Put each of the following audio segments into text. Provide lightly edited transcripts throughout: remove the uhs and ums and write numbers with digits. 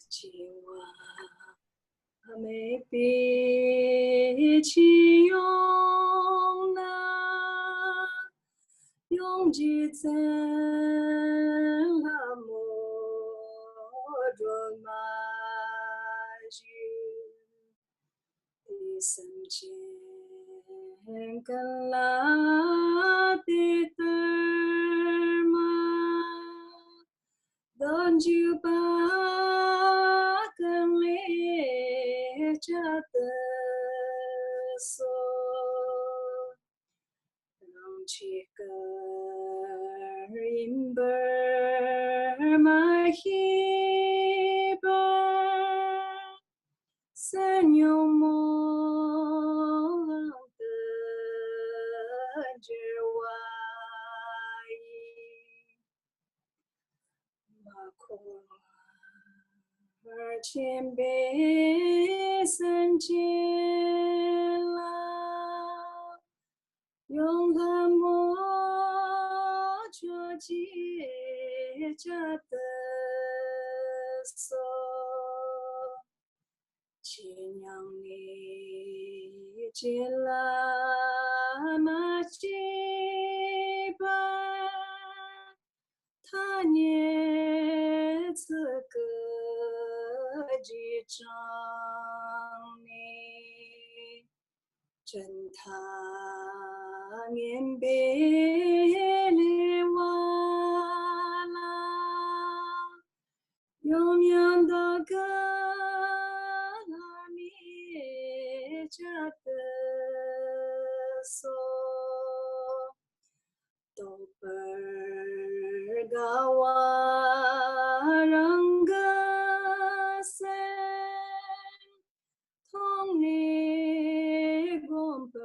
情话没比起用那用几层那么着马去第三千跟拉的德玛。Don't you bakan le chata so Long chikar imber mahiber Sanyo mo jerwai千杯三千啦，永恒莫着结着的手，千娘你结啦嘛结吧。他年此个几张你，真他年别里哇啦，永远的个拉米家的手。都本个哇人个生，同你共本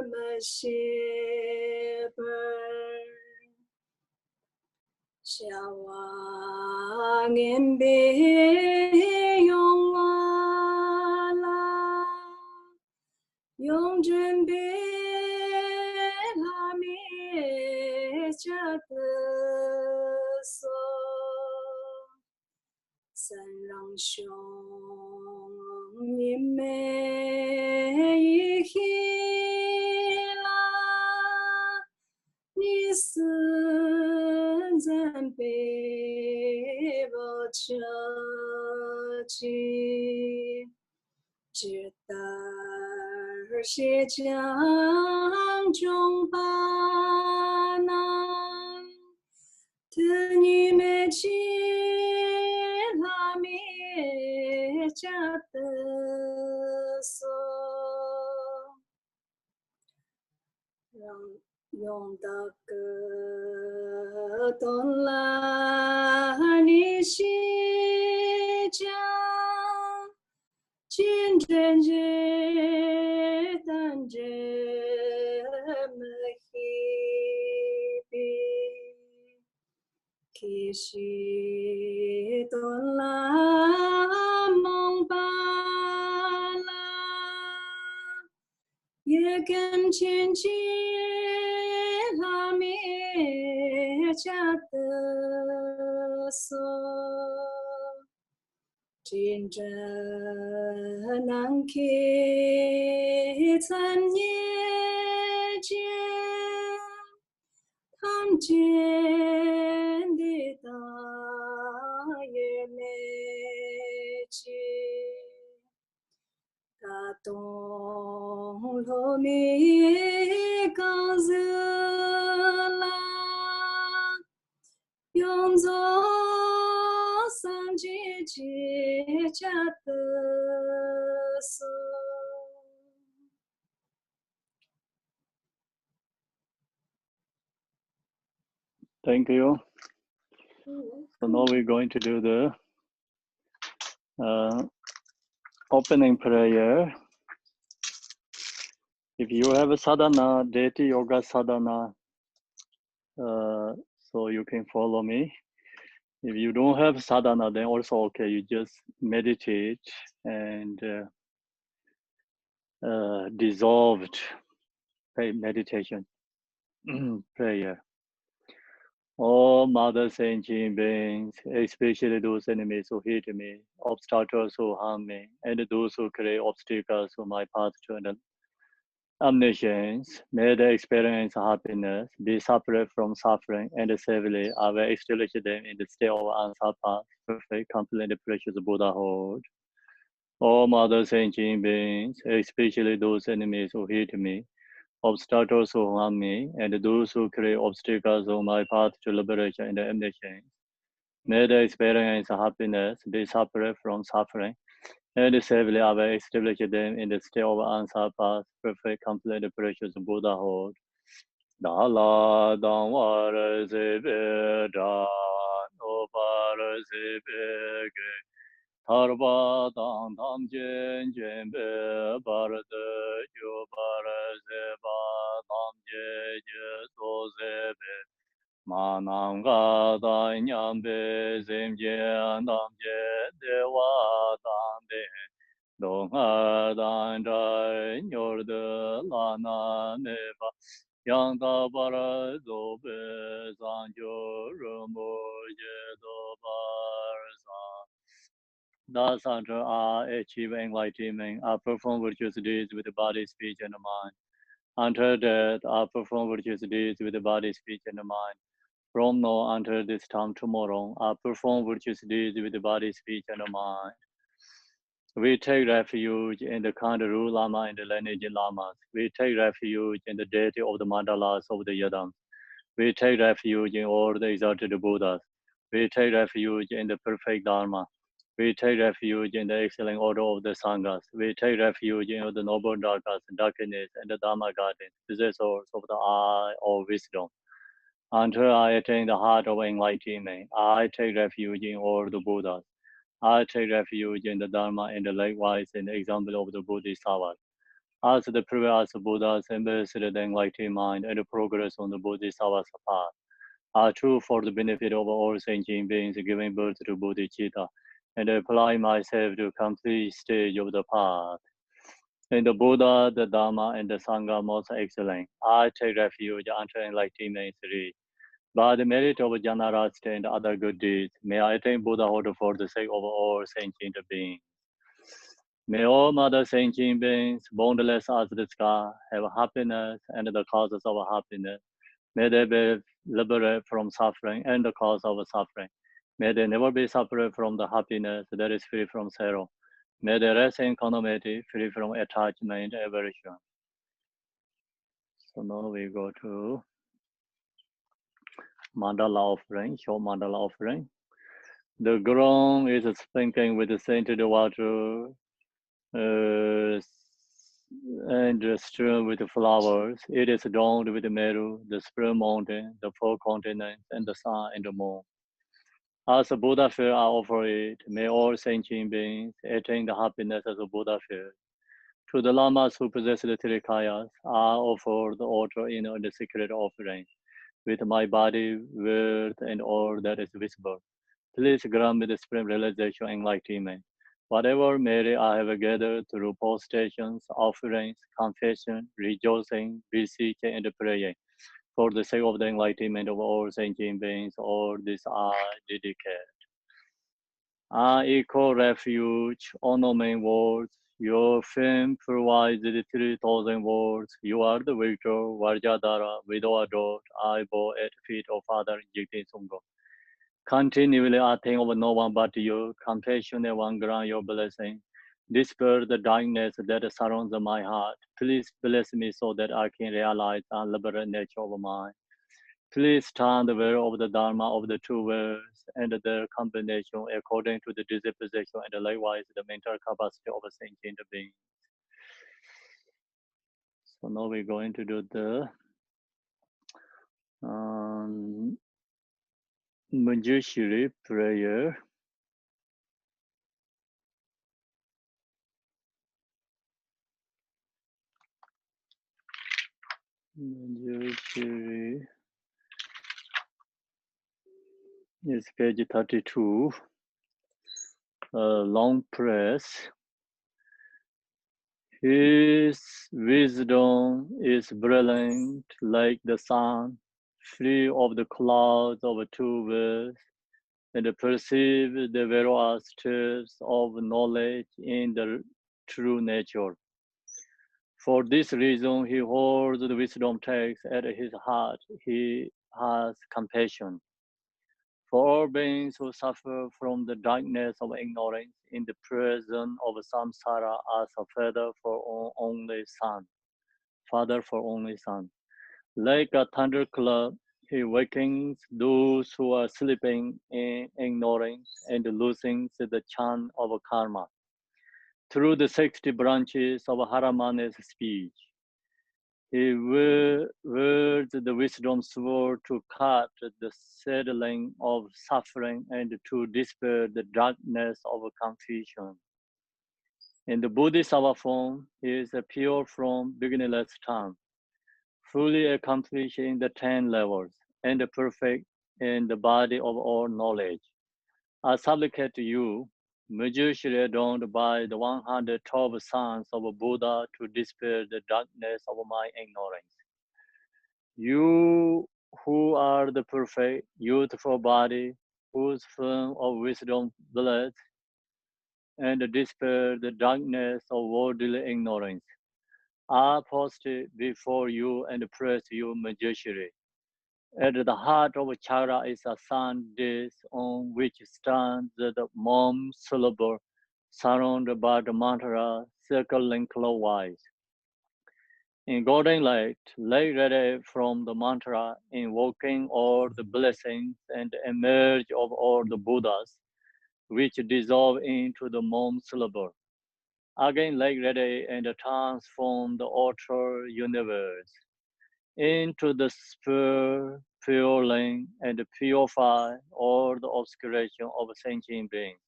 么些本，小娃年别用哇啦，用准备。家的所，三郎兄你没一起啦，你是咱背不着去，知道是江中吧。的你们起拉面家的手，让用到个东拉你西家，见证着等着么其实多啦梦巴啦，也跟前进拉面家的手，真正难开残年间，看见。大也没去，大东路米刚热啦，用作上季节家的手。Thank you. So now we're going to do the opening prayer. If you have a sadhana, deity yoga sadhana, so you can follow me. If you don't have sadhana, then also okay, you just meditate and dissolved meditation prayer. All mother sentient beings, especially those enemies who hate me, obstacles who harm me, and those who create obstacles to my path to an omniscience, may they experience happiness, be separate from suffering, and safely I will establish them in the state of unsurpassed, perfect, complete, precious Buddhahood. All mother sentient beings, especially those enemies who hate me, obstacles who harm me, and those who create obstacles on my path to liberation and omniscience, may they experience happiness, be separate from suffering, and safely I will establish them in the state of unsurpassed, perfect, complete, precious Buddhahood. Dala Damwara Zibe Da Nopara Zibe Ge Tarva Dam Dam Jen Jen Be Barada Yo Bara Zeba Dam Je Je So Zebe Manam Ga Da Nyam Be Zim Je Dam Je Dewa Dam De Dong Ha Dan Dai Nyor De La Na Neba Yang Da Bara Do Be Zan Jo Rumo Je Do Bar Zan. Thus, until I achieve enlightenment, I perform virtuous deeds with the body, speech, and the mind. Until death, I perform virtuous deeds with the body, speech, and the mind. From now until this time tomorrow, I perform virtuous deeds with the body, speech, and the mind. We take refuge in the Kandaru Lama and the lineage Lamas. We take refuge in the deity of the mandalas of the Yadams. We take refuge in all the exalted Buddhas. We take refuge in the perfect Dharma. We take refuge in the excellent order of the Sanghas. We take refuge in the noble darkness, darkness, and the Dharma gardens, possessors of the eye of wisdom. Until I attain the heart of enlightenment, I take refuge in all the Buddhas. I take refuge in the Dharma and likewise in the example of the Bodhisattvas. As the previous Buddhas embraced the enlightened mind and progress on the Bodhisattva's path, are true for the benefit of all sentient beings giving birth to bodhicitta, and apply myself to complete stage of the path. In the Buddha, the Dharma, and the Sangha most excellent, I take refuge until enlightenment is reached. By the merit of Janarasta and other good deeds, may I attain Buddhahood for the sake of all sentient beings. May all mother sentient beings, boundless as the sky, have happiness and the causes of happiness. May they be liberated from suffering and the cause of suffering. May they never be separate from the happiness that is free from sorrow. May they rest in equanimity, free from attachment and aversion. So now we go to mandala offering, short mandala offering. The ground is sprinkling with the scented water and strewn with flowers. It is adorned with the Meru, the spring mountain, the four continents, and the sun and the moon. As a Buddha feel, I offer it. May all sentient beings attain the happiness as a Buddha feel. To the lamas who possess the Trikayas, I offer the altar in the secret offering, with my body, word, and all that is visible. Please grant me the supreme realization and enlightenment. Whatever merit I have gathered through postations, offerings, confession, rejoicing, beseeching, and praying, for the sake of the enlightenment of all sentient beings, all this I dedicate. I equal refuge, ornament words. Your fame provides the 3,000 words. You are the victor, Vajradhara, widow adored. I bow at feet of Father Jigten Sungha. Continually I think of no one but you. Compassionate one, grant your blessing. Dispel the darkness that surrounds my heart. Please bless me so that I can realize the unliberated nature of mine. Please turn the will of the Dharma of the two worlds and their combination according to the disposition and likewise the mental capacity of a sentient being. So now we're going to do the Manjushri prayer. Manjushri is page 32. Long press. His wisdom is brilliant like the sun, free of the clouds of two worlds, and perceive the various truths of knowledge in the true nature. For this reason, he holds the wisdom text at his heart. He has compassion for all beings who suffer from the darkness of ignorance in the prison of samsara as a father for only son. Father for only son. Like a thunderclap, he wakens those who are sleeping in ignorance and losing the chant of karma. Through the 60 branches of Haramana's speech, he wields the wisdom sword to cut the saddling of suffering and to dispel the darkness of confusion. In the Bodhisattva form, he is pure from beginningless time, fully accomplishing the 10 levels, and perfect in the body of all knowledge. I supplicate to you, magically adorned by the 112 sons of Buddha, to dispel the darkness of my ignorance. You who are the perfect, youthful body, whose flame of wisdom blood, and dispel the darkness of worldly ignorance, I posted before you and praise you magically. At the heart of Chakra is a sun disk on which stands the Mom syllable, surrounded by the mantra circling clockwise. In golden light radiate from the mantra, invoking all the blessings and emerge of all the Buddhas, which dissolve into the Mom syllable. Again, light radiate and transform the outer universe into the sphere, purifying and purify all the obscuration of sentient beings,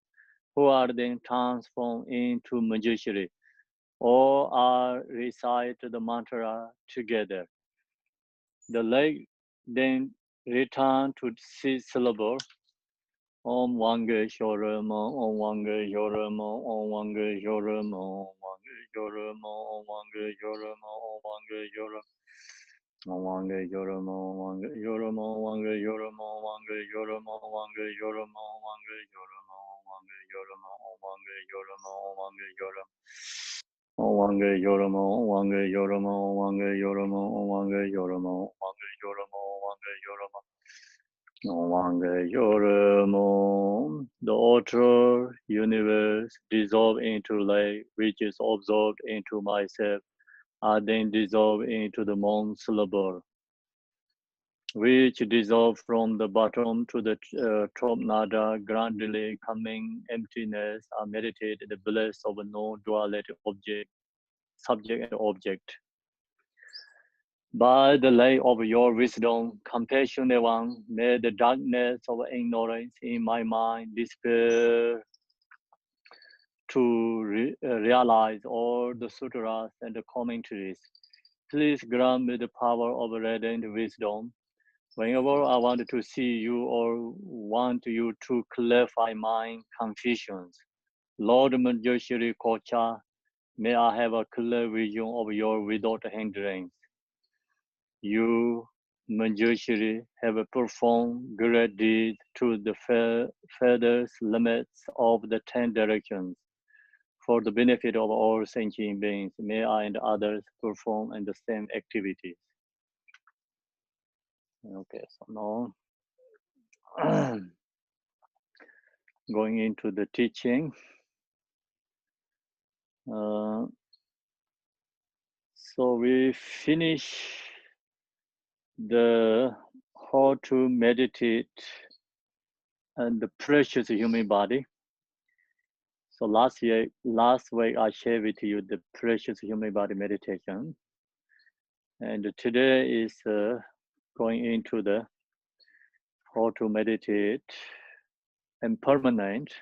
who are then transformed into magicians. All are recite the mantra together. The leg then return to six syllables. Om Wange Shoramo, Om Wange Shoramo, Om Wange Shoramo, Om Wange Shoramo, Om Wange Shoramo, Om Wange Shoramo. Wange Yoramo, Wange Yoramo, Wange Yoramo, Wange Yoramo, Wange Yoramo, Wange Yoramo, Wange Yoramo, Wange Yoramo, Wange Yoramo. Wange Yoramo, Wange Yoramo, Wange Yoramo, Wange Yoramo, Wange Yoramo, Wange Yoramo. Wange Yoramo, the outer universe dissolve into light, which is absorbed into myself, are then dissolved into the Mom syllable, which dissolve from the bottom to the top nada, gradually coming emptiness, are meditated the bliss of a non-duality object, subject and object. By the light of your wisdom, compassionate one, may the darkness of ignorance in my mind dispel to realize all the sutras and the commentaries. Please grant me the power of radiant wisdom. Whenever I want to see you or want you to clarify my confusions, Lord Manjushri Kocha, may I have a clear vision of your without hindrance. You, Manjushri, have performed great deeds to the furthest limits of the 10 directions. For the benefit of all sentient beings, may I and others perform the same activities. Okay, so now going into the teaching. So we finish the how to meditate and the precious human body. So last week I shared with you the precious human body meditation, and today is going into the how to meditate impermanent,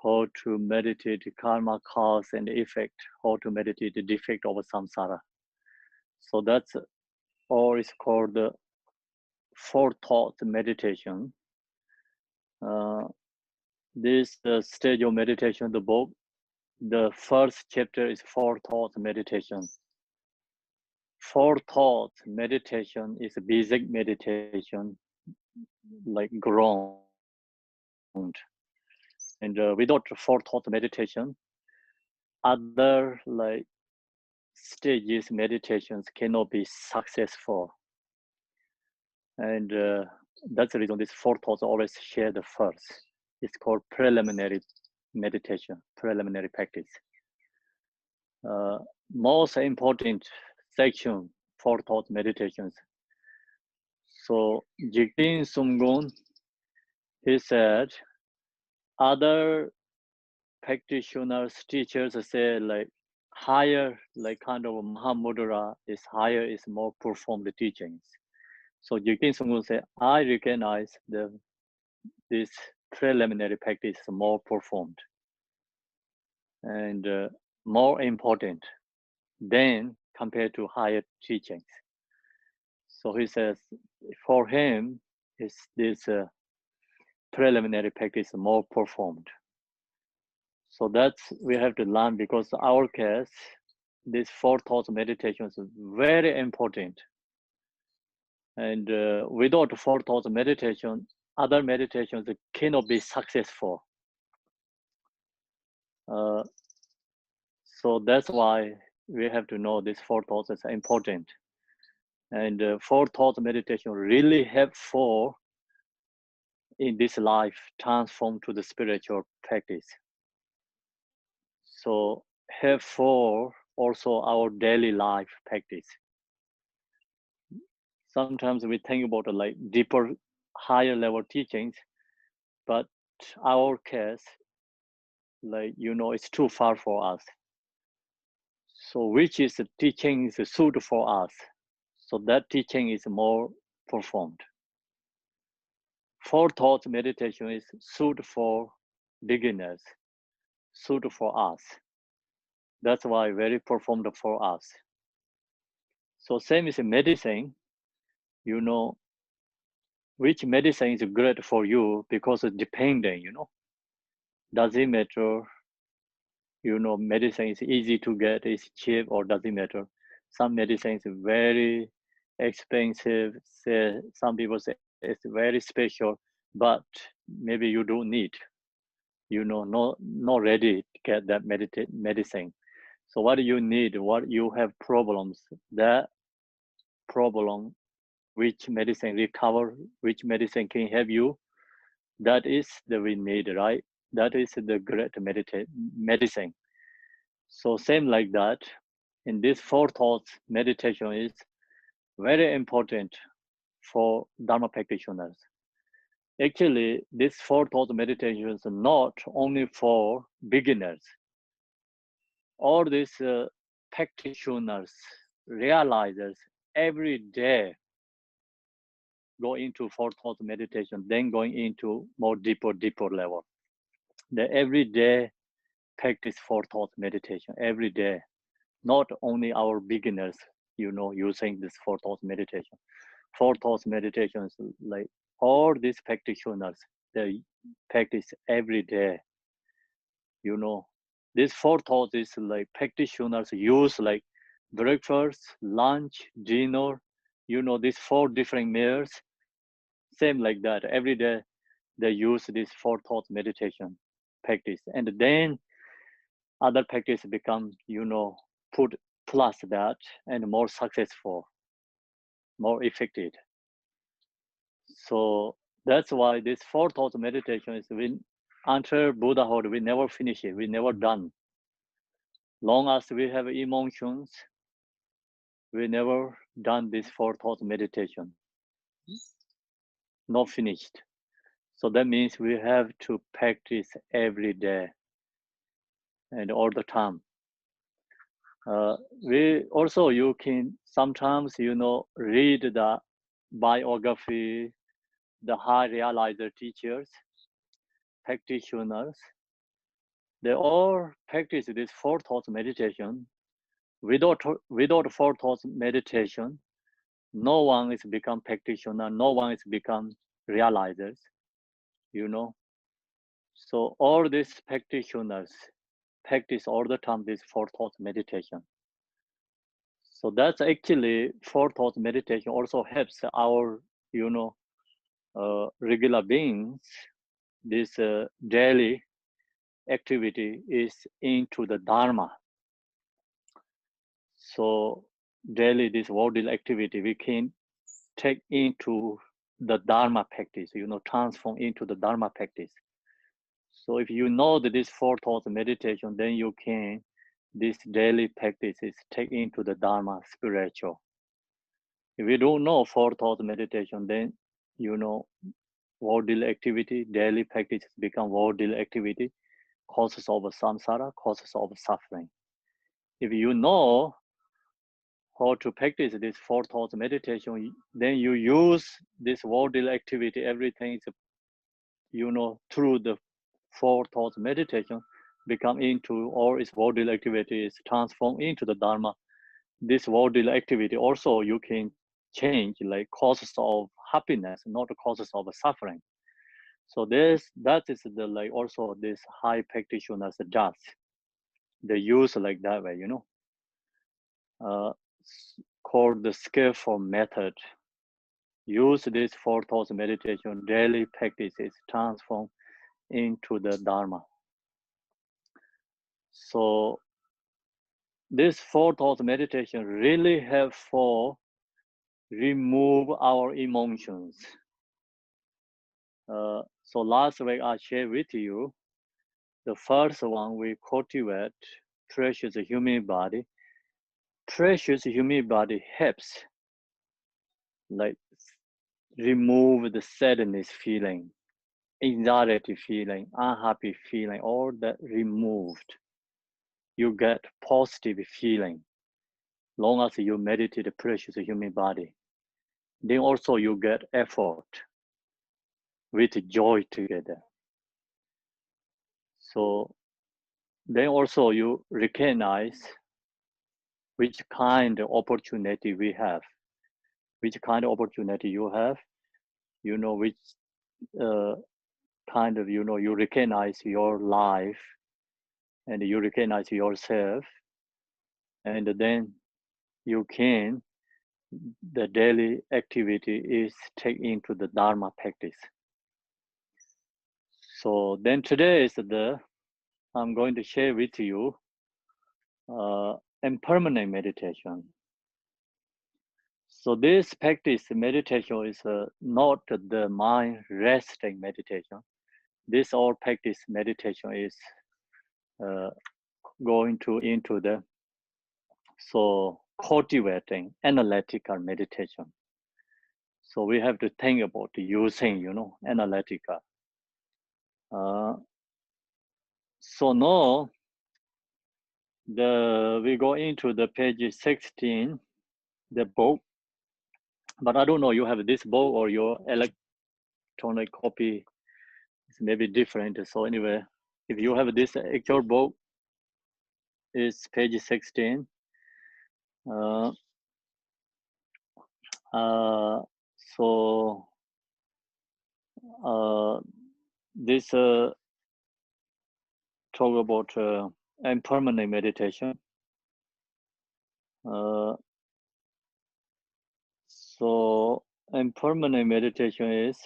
how to meditate karma cause and effect, how to meditate the defect of samsara. So that's all is called the forethought meditation. This stage of meditation, the book, the first chapter is forethought meditation. four thoughts meditation is a basic meditation, like ground. And without four thought meditation, other like stages meditations cannot be successful. And that's the reason these four thoughts always share the first. It's called preliminary meditation, preliminary practice. Most important section, four thought meditations. So Jigten Sumgun, he said, other practitioners, teachers say like higher, like kind of Mahamudra is higher, is more profound teachings. So Jigten Sumgun said, I recognize this preliminary practice is more profound and more important than compared to higher teachings. So he says, for him, is this preliminary practice more performed. So that's we have to learn, because our case, this four thoughts meditation is very important. And without four thoughts meditation, other meditations cannot be successful. So that's why we have to know this four thoughts is important. And four thoughts meditation really helpful in this life, transform to the spiritual practice. So helpful also our daily life practice. Sometimes we think about like deeper, higher level teachings, but our case, like, it's too far for us. So which is the teaching is suited for us. So that teaching is more performed. Four thoughts meditation is suited for beginners, suited for us. That's why very performed for us. So same is medicine, which medicine is great for you, because it's dependent, does it matter, medicine is easy to get, it's cheap, or does it matter? Some medicine is very expensive, say, some people say it's very special, but maybe you don't need, not ready to get that medicine. So what you need, what you have problems, that problem, which medicine recover, which medicine can help you, that is the we need, right? That is the great medicine. So same like that, in this four thoughts meditation is very important for Dharma practitioners. Actually, this four thoughts meditation is not only for beginners. All these practitioners, realizers, every day go into four thoughts meditation, then going into more deeper level. They every day practice four thoughts meditation, every day. Not only our beginners, using this four thoughts meditation. Four thoughts meditation is like all these practitioners, they practice every day. This four thoughts is like practitioners use like breakfast, lunch, dinner, these four different meals. Same like that. Every day they use this four thoughts meditation practice. And then other practice become, put plus that and more successful, more effective. So that's why this four thoughts meditation is until Buddhahood, we never finish it, we never done. Long as we have emotions, we never done this four thoughts meditation. Not finished. So that means we have to practice every day and all the time. We also, you can sometimes, read the biography, the high realizer teachers, practitioners. They all practice this four thoughts meditation. Without four thoughts meditation, no one is become practitioner, no one is become realizers, So all these practitioners practice all the time this four thoughts meditation. So that's actually four thoughts meditation also helps our, regular beings. This daily activity is into the Dharma. So daily this worldly activity we can take into the Dharma practice, transform into the Dharma practice. So if you know that this four thoughts meditation, then you can, this daily practice is take into the Dharma spiritual. If you don't know four thoughts meditation, then worldly activity, daily practice become worldly activity, causes of samsara, causes of suffering. If you know how to practice this four thoughts meditation, then you use this worldly activity, everything is, through the four thoughts meditation, become into, or its worldly activity is transformed into the Dharma. This worldly activity also you can change like causes of happiness, not causes of suffering. So that is the like also this high practitioners does. They use like that way, called the skillful method. Use this four thoughts meditation daily practices transform into the Dharma. So this four thoughts meditation really help for remove our emotions. So last week I shared with you, the first one we cultivate precious human body. Precious human body helps like remove the sadness feeling, anxiety feeling, unhappy feeling, all that removed. You get positive feeling long as you meditate the precious human body. Then also you get effort with joy together. So then also you recognize which kind of opportunity we have, which kind of opportunity you have, which kind of, you recognize your life and you recognize yourself, and then you can, the daily activity is take into the Dharma practice. So then today is I'm going to share with you impermanent meditation. So this practice meditation is not the mind resting meditation. This all practice meditation is going into the cultivating analytical meditation. So we have to think about using, analytical. So now we go into the page 16, the book. But I don't know, you have this book or your electronic copy is maybe different. So anyway, if you have this actual book, it's page 16. So this talk about impermanent meditation. So impermanent meditation is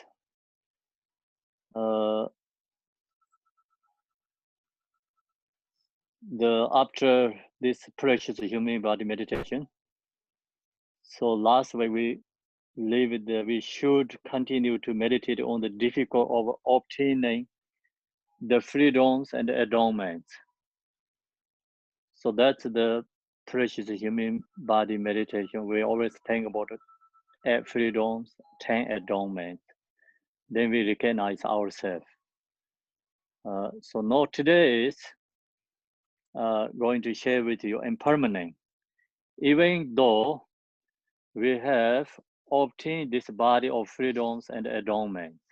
after this precious human body meditation. So last week we leave it there. We should continue to meditate on the difficult of obtaining the freedoms and adornments. So that's the precious human body meditation. We always think about it. 8 freedoms, 10 adornments. Then we recognize ourselves. So now today is going to share with you impermanent. Even though we have obtained this body of freedoms and adornments.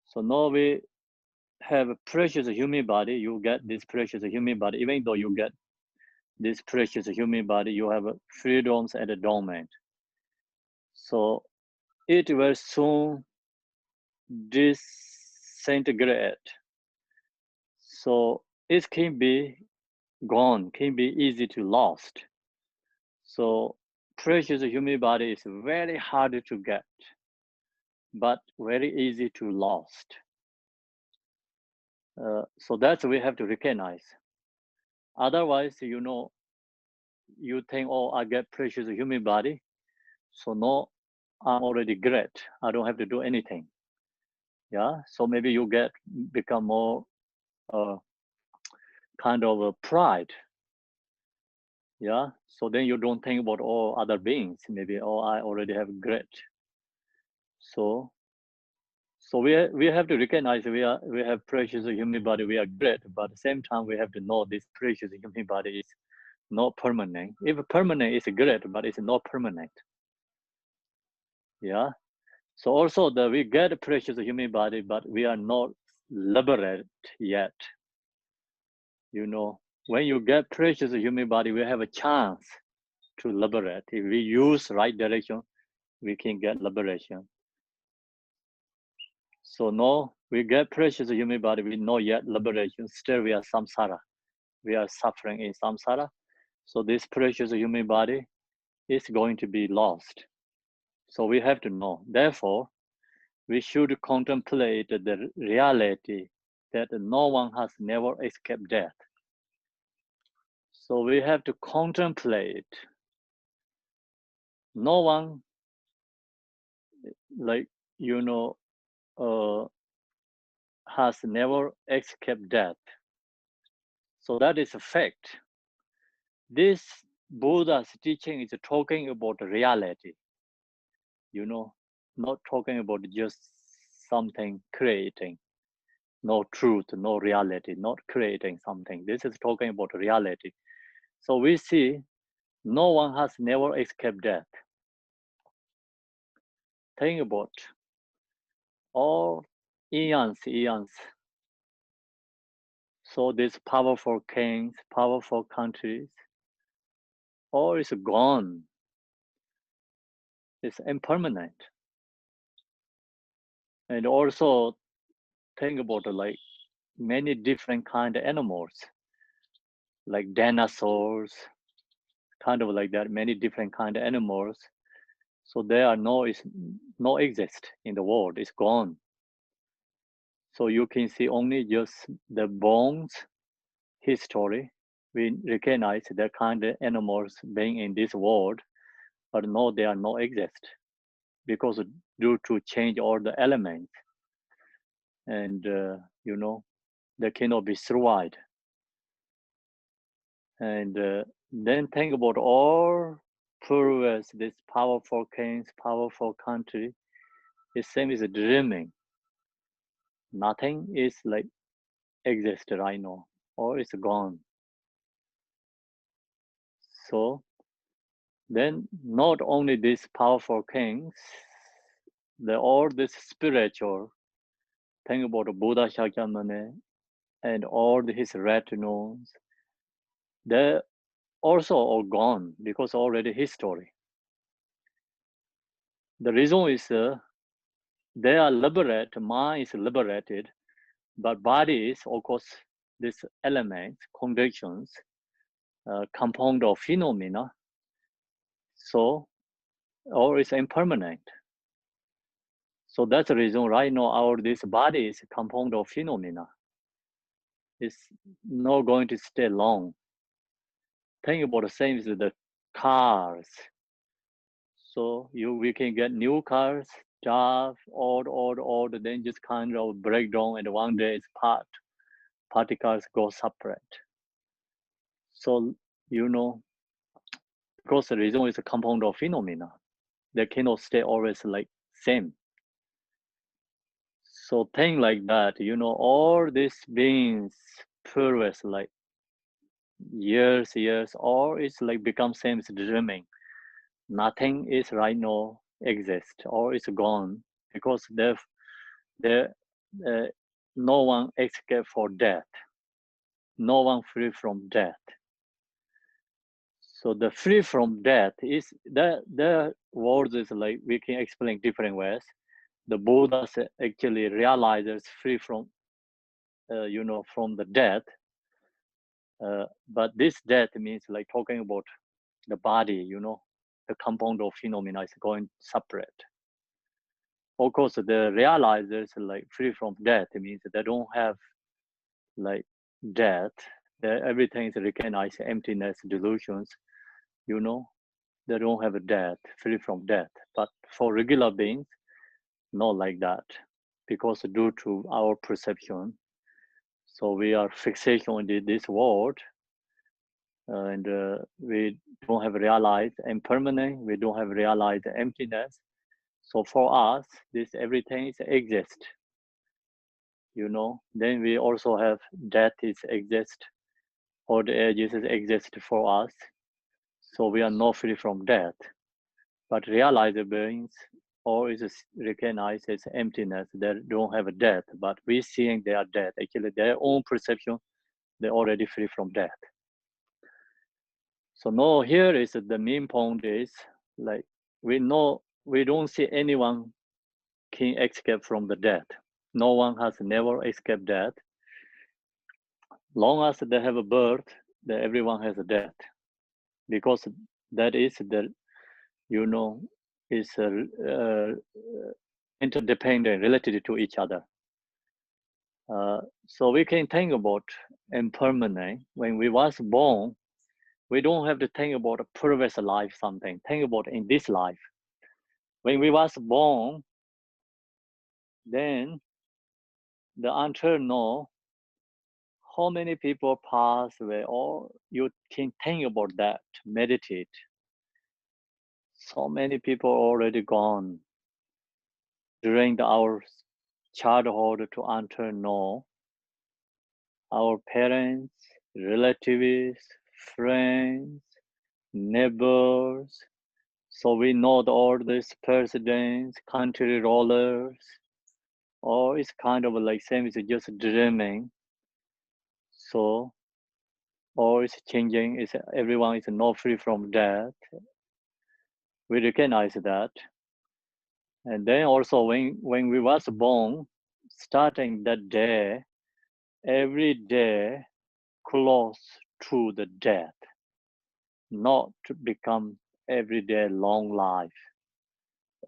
So now we have a precious human body, you get this precious human body. Even though you get this precious human body, you have freedoms and adornment. So it will soon disintegrate. So it can be gone, can be easy to lost. So precious human body is very hard to get, but very easy to lost. So that's we have to recognize. Otherwise, you know, you think, oh, I get precious human body, so no, I'm already great. I don't have to do anything. Yeah. So maybe you become more kind of a pride. Yeah. So then you don't think about all other beings. Maybe, oh, I already have great. So we have to recognize we have precious human body. We are great, but at the same time we have to know this precious human body is not permanent. If permanent is great, but it's not permanent. Yeah. So also we get precious human body, but we are not liberated yet. You know, when you get precious human body, we have a chance to liberate. If we use right direction, we can get liberation. So no, we get precious human body, we know yet liberation. Still we are samsara. We are suffering in samsara. So this precious human body is going to be lost. So we have to know. Therefore, we should contemplate the reality that no one has never escaped death. So we have to contemplate. No one, like, you know, has never escaped death. So that is a fact. This Buddha's teaching is talking about reality, you know, not talking about just something creating, no truth, no reality, not creating something. This is talking about reality. So we see no one has never escaped death. Think about all eons. So these powerful kings, powerful countries, all is gone. It's impermanent. And also think about like many different kind of animals, like dinosaurs, kind of like that, many different kind of animals. So there are no exist in the world, it's gone. So you can see only just the bones history. We recognize that kind of animals being in this world, but no, they are no exist because due to change all the elements, and you know, they cannot be survived. And then think about all previous this powerful kings, powerful country. It seems is dreaming. Nothing is like exist right now, or it's gone. So then not only these powerful kings, all this spiritual, think about Buddha Shakyamuni and all his retinues, they're also all gone because already history. The reason is they are liberated, mind is liberated, but body is, of course, these elements, conditions, compound of phenomena, so, or it's impermanent. So that's the reason right now this body is a compound of phenomena. It's not going to stay long. Think about the same as the cars. So we can get new cars, drive, old, then just kind of break down, and one day it's particles go separate. So, you know, because the reason is a compound of phenomena. They cannot stay always like same. So thing like that, you know, all these beings previous like years, or it's like become same as dreaming. Nothing is right now exist, or it's gone because there no one escape for death. No one free from death. So the free from death is the words is like we can explain different ways. The Buddha actually realizes free from you know, from the death. But this death means like talking about the body, the compound of phenomena is going separate. Of course, the realizers like free from death. It means they don't have like death. Everything is recognized emptiness, delusions. They don't have a death, free from death. But for regular beings, not like that, because due to our perception, so we are fixation on this world, and we don't have realized impermanent. We don't have realized emptiness. So for us, this everything is exist. Then we also have death is exist, or the edges exist for us. So we are not free from death. But realized beings always recognize as emptiness. They don't have a death, but we seeing they are dead. Actually, their own perception, they're already free from death. So now here is the main point is like we don't see anyone can escape from the death. No one has never escaped death. Long as they have a birth, everyone has a death, because that is is interdependent, related to each other. So we can think about impermanent. When we was born, we don't have to think about a previous life something. Think about in this life. When we was born, then the answer no. How many people pass away? Or you can think about that, meditate. So many people already gone during our childhood to answer no. Our parents, relatives, friends, neighbors. So we know all these presidents, country rulers, or it's kind of like same as just dreaming. So, or it's changing. Everyone is not free from death. We recognize that. And then also when we was born, starting that day, every day close to the death, not to become everyday long life,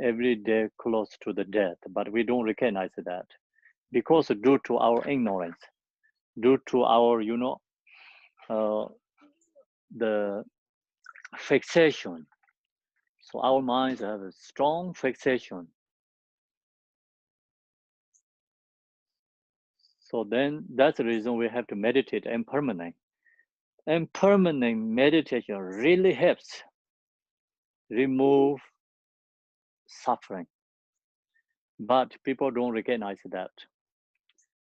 every day close to the death, but we don't recognize that because due to our ignorance, due to our the fixation. So our minds have a strong fixation. So then that's the reason we have to meditate impermanent. Impermanent meditation really helps remove suffering, but people don't recognize that.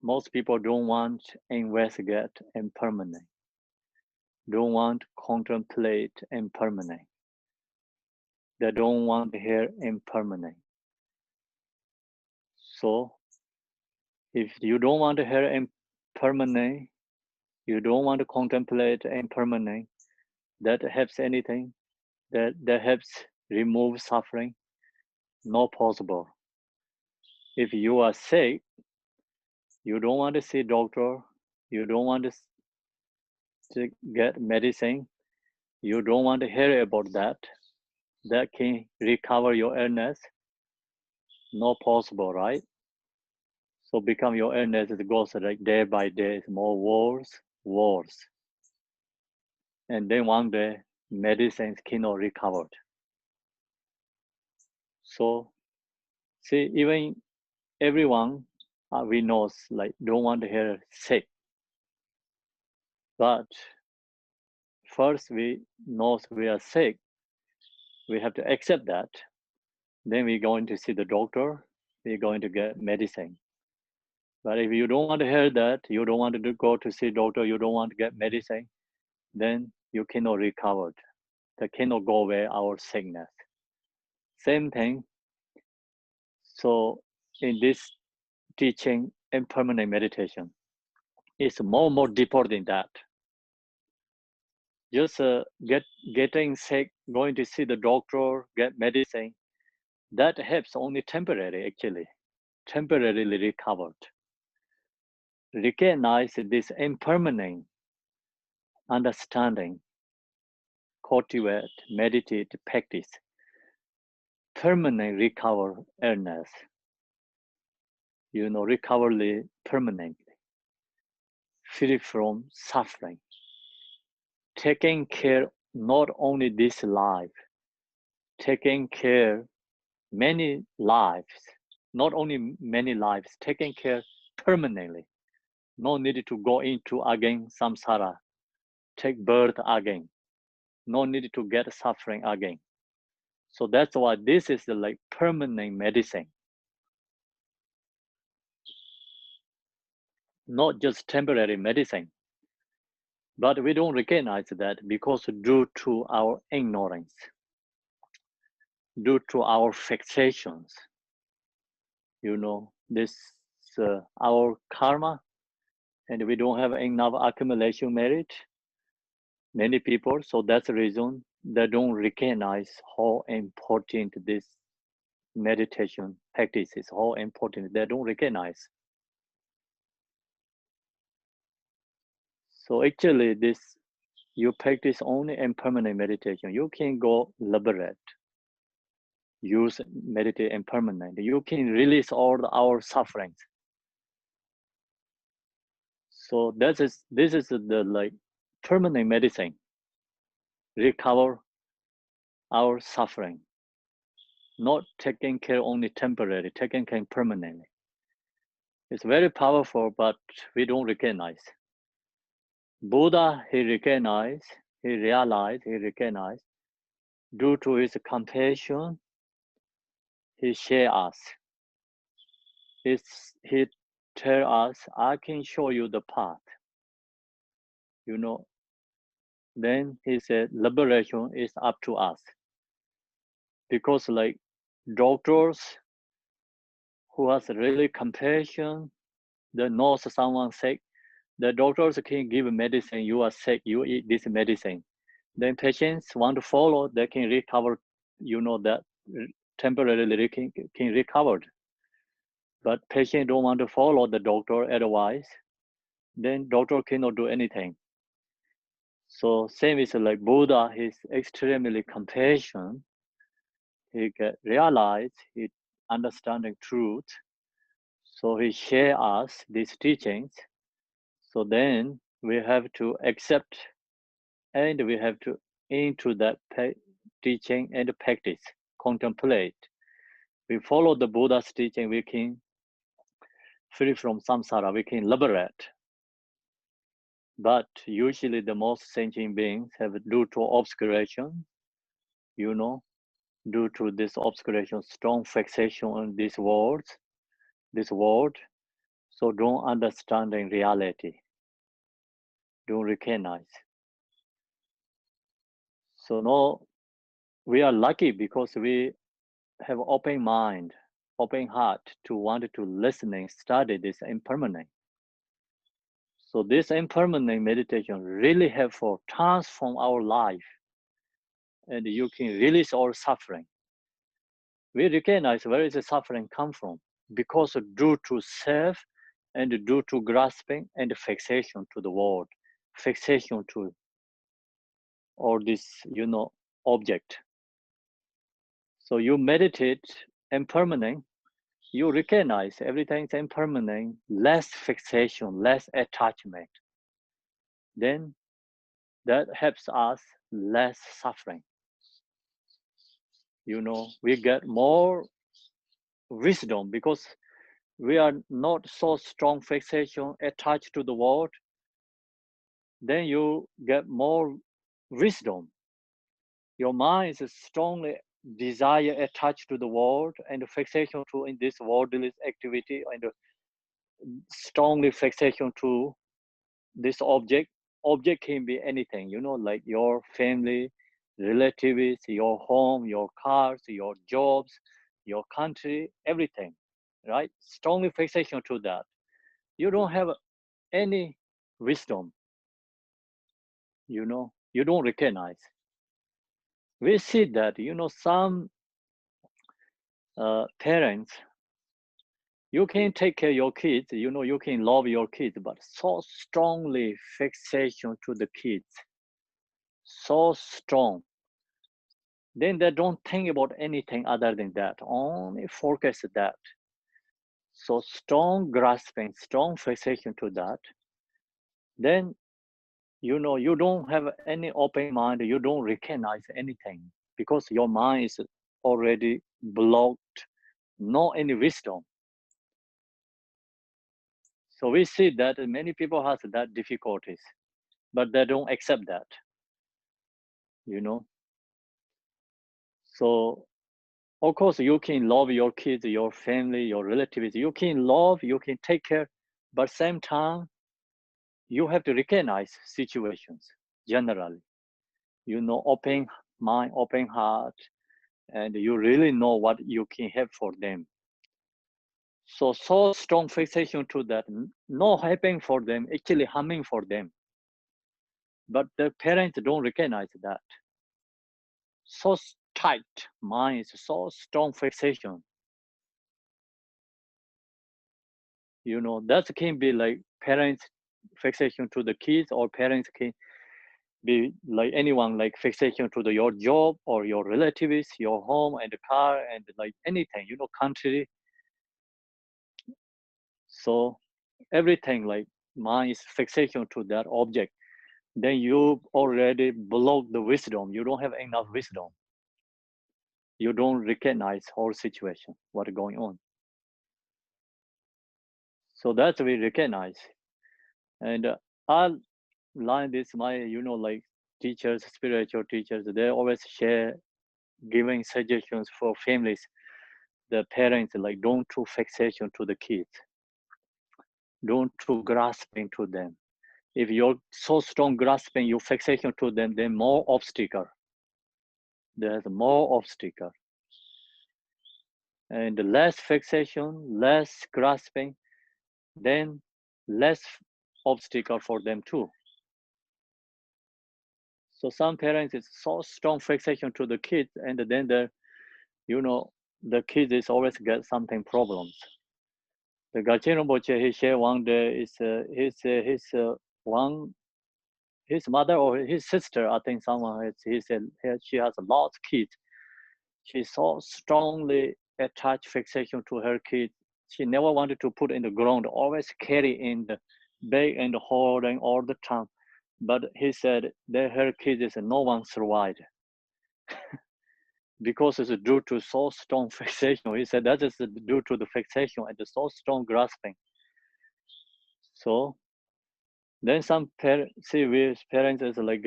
Most people don't want to investigate impermanent, don't want to contemplate impermanent. They don't want to hear impermanent. So if you don't want to hear impermanent, you don't want to contemplate impermanent, that helps anything, that helps remove suffering, not possible. If you are sick, you don't want to see doctor, you don't want to get medicine, you don't want to hear about that can recover your illness, not possible, right? So become your illness, it goes like day by day, it's more worse. And then one day, medicines cannot recover. So, see, even everyone we know like don't want to hear sick. But first we know we are sick. We have to accept that. Then we're going to see the doctor. We're going to get medicine. But if you don't want to hear that, you don't want to go to see doctor, you don't want to get medicine, then you cannot recover. That cannot go away our sickness. Same thing. So in this teaching, impermanent meditation, it's more deeper than that. Just getting sick, going to see the doctor, get medicine, that helps only temporary, actually, temporarily recovered. Recognize this impermanent understanding, cultivate, meditate, practice, permanent recover illness. Recovery permanently, free from suffering, taking care not only this life, taking care many lives, not only many lives, taking care permanently. No need to go into again samsara, take birth again. No need to get suffering again. So that's why this is like permanent medicine. Not just temporary medicine. But we don't recognize that because due to our ignorance, due to our fixations, this our karma, and we don't have enough accumulation merit, many people, so that's the reason they don't recognize how important this meditation practice is, how important they don't recognize. So actually this, you practice only impermanent meditation, you can go liberate, use meditate impermanent, you can release all our sufferings. So this is the like permanent medicine, recover our suffering, not taking care only temporarily, taking care permanently. It's very powerful, but we don't recognize. Buddha, he recognized, he realized, he recognized, due to his compassion, he share us. He tell us, I can show you the path. Then he said, liberation is up to us. Because like doctors who has really compassion, they know someone sick, the doctors can give medicine, you are sick, you eat this medicine. Then patients want to follow, they can recover, that temporarily can recover. But patient don't want to follow the doctor advice, then doctor cannot do anything. So same is like Buddha, he's extremely compassion. He realize, he understanding truth. So he share us these teachings. So then we have to accept, and we have to into that teaching and practice, contemplate. We follow the Buddha's teaching, we can free from samsara, we can liberate. But usually the most sentient beings have, due to obscuration, due to this obscuration, strong fixation on these words, this word, so don't understand in reality, don't recognize. So no, we are lucky because we have open mind, open heart to want to listening, study this impermanent. So this impermanent meditation really helpful, transform our life, and you can release all suffering. We recognize where is the suffering come from, because due to self and due to grasping and fixation to the world, fixation to all this, object. So you meditate impermanent, you recognize everything is impermanent, less fixation, less attachment. Then that helps us less suffering. We get more wisdom because we are not so strong fixation attached to the world. Then you get more wisdom. Your mind is strongly desire attached to the world and fixation to in this worldly activity, and strongly fixation to this object. Object can be anything, like your family, relatives, your home, your cars, your jobs, your country, everything, right? Strongly fixation to that. You don't have any wisdom, you don't recognize. We see that, some parents, you can take care of your kids, you can love your kids, but so strongly fixation to the kids, so strong, then they don't think about anything other than that, only focus that. So strong grasping, strong fixation to that, then you know you don't have any open mind, you don't recognize anything because your mind is already blocked, no any wisdom. So we see that many people has that difficulties, but they don't accept that, you know. So of course you can love your kids, your family, your relatives, you can love, you can take care, but same time you have to recognize situations generally, you know, open mind, open heart, and you really know what you can have for them. So strong fixation to that, no helping for them, actually harming for them. But the parents don't recognize that. So tight mind, so strong fixation. You know, that can be like parents fixation to the kids, or parents can be like anyone, like fixation to your job or your relatives, your home and the car and like anything, you know, country. So everything like mind is fixation to that object, then you already block the wisdom. You don't have enough wisdom. You don't recognize whole situation, what going on. So that's we recognize. And I learned this, my, you know, like teachers, spiritual teachers, they always share giving suggestions for families, the parents, like don't too fixation to the kids, don't too grasping to them. If you're so strong grasping, you fixation to them, then more obstacle. There's more obstacle. And less fixation, less grasping, then less obstacle for them too. So some parents is so strong fixation to the kids, and then the, you know, the kids is always get something problems. The Gachin Rinpoche, he shared one day is one, his mother or his sister, I think someone has, he said she has a lot of kids. She so strongly attached fixation to her kids. She never wanted to put in the ground, always carry in the bag and holding all the time. But he said that her kids is no one survived because it's due to so strong fixation. He said that is due to the fixation and the so strong grasping. So then some parents, see, we parents is like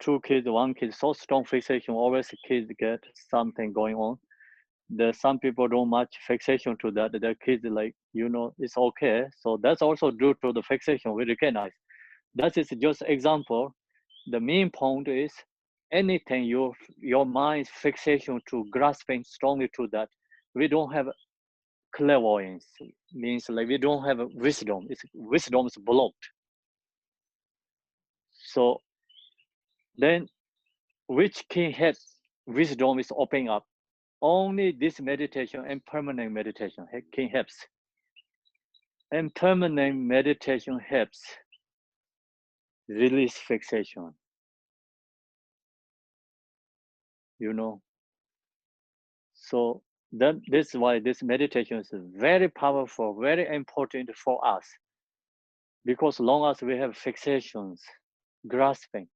two kids, one kid, so strong fixation, always kids get something going on. There's some people don't much fixation to that. Their kids like, you know, it's okay. So that's also due to the fixation we recognize. That is just example. The main point is anything your mind's fixation to grasping strongly to that. We don't have clairvoyance, means like we don't have wisdom. Wisdom is blocked. So then which can help wisdom is opening up. Only this meditation and permanent meditation can helps. And permanent meditation helps release fixation. You know, so this is why this meditation is very powerful, very important for us. Because long as we have fixations, grasping,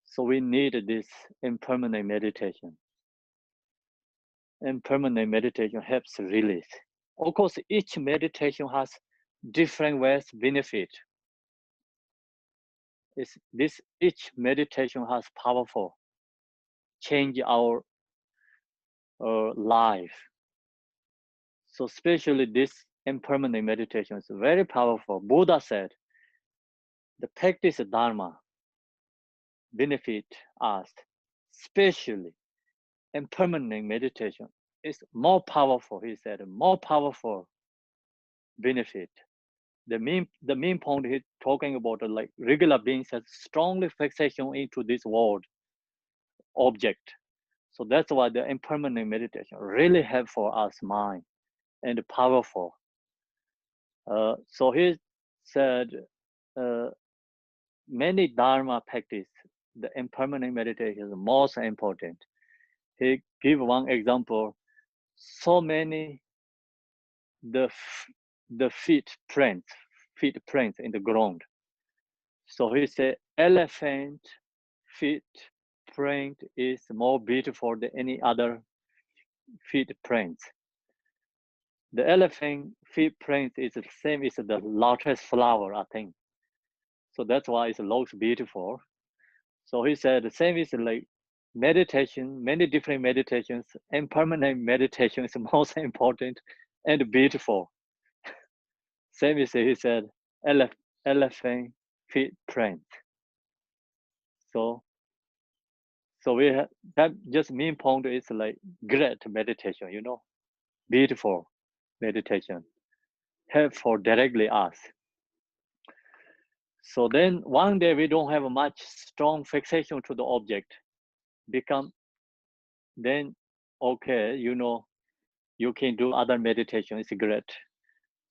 so we need this impermanent meditation. Impermanent meditation helps release. Of course, each meditation has different ways benefit. Each meditation has powerful change our life. So especially this impermanent meditation is very powerful. Buddha said, the practice of Dharma benefit us, especially impermanent meditation is more powerful, he said, more powerful benefit. The main point he's talking about, like regular beings has strongly fixation into this world object. So that's why the impermanent meditation really help for us mind and powerful. So he said many Dharma practice, the impermanent meditation is most important. He give one example. So many the feet prints in the ground. So he said elephant feet print is more beautiful than any other feet prints. The elephant feet print is the same as the lotus flower, I think. So that's why it looks beautiful. So he said the same is like meditation, many different meditations, impermanent meditation is most important and beautiful. Same as he said, elephant feet print. So we have that just main point is like great meditation, you know, beautiful meditation, helpful directly us. So then one day we don't have a much strong fixation to the object, become then okay, you know, you can do other meditation, it's great.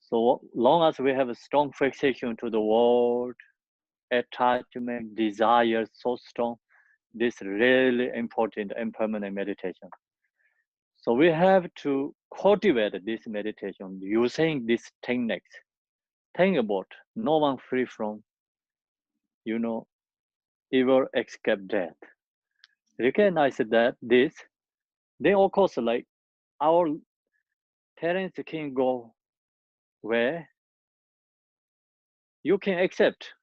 So long as we have a strong fixation to the world, attachment, desire so strong, this really important impermanent meditation. So we have to cultivate this meditation using these techniques. Think about no one free from, you know, evil escape death. Recognize that this, then of course like our parents can go where you can accept.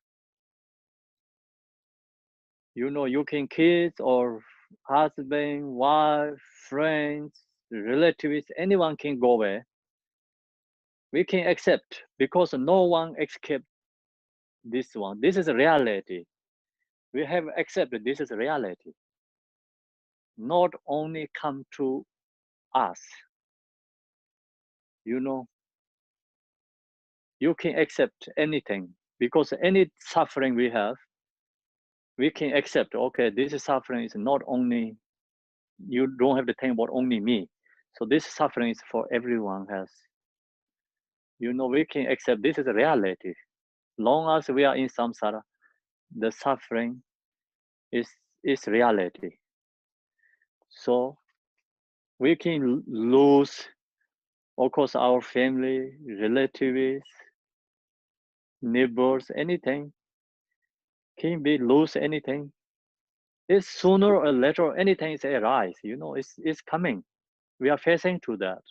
You know, you can kids or husband, wife, friends, relatives, anyone can go where. We can accept because no one escaped this one. This is a reality. We have accepted this is a reality. Not only come to us. You know, you can accept anything because any suffering we have, we can accept, okay, this suffering is not only, you don't have to think about only me. So this suffering is for everyone has. You know, we can accept this is a reality. Long as we are in samsara, the suffering is reality. So we can lose, of course, our family, relatives, neighbors, anything. Can be lose anything. It's sooner or later anything is arise. You know, it's coming. We are facing to that.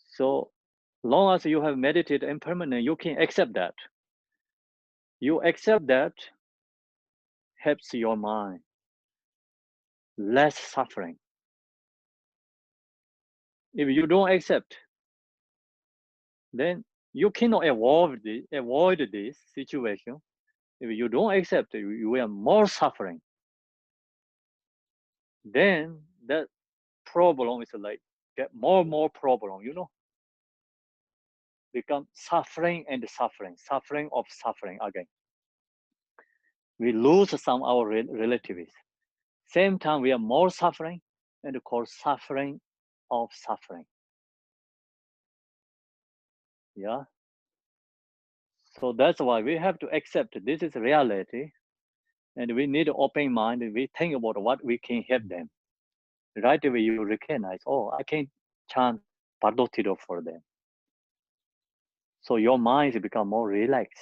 So long as you have meditated impermanent, you can accept that. You accept that helps your mind. Less suffering. If you don't accept, then you cannot avoid this situation. If you don't accept, you will more suffering. Then that problem is like get more and more problem, you know. Become suffering and suffering of suffering again. We lose some of our relatives. Same time, we are more suffering and called suffering of suffering. Yeah. So that's why we have to accept this is reality, and we need an open mind. And we think about what we can help them. Right away, you recognize, oh, I can chant Pardotido for them. So your mind become more relaxed.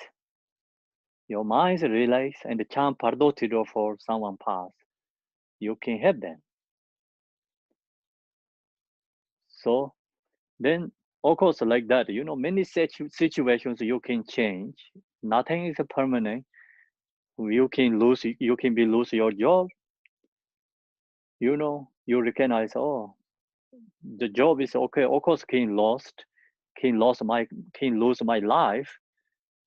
Your mind is relaxed and chant Pardotido for someone pass. You can help them. So then, of course, like that, you know, many situations you can change. Nothing is permanent. You can lose your job. You know, you recognize, oh, the job is okay. Of course, can lose my life.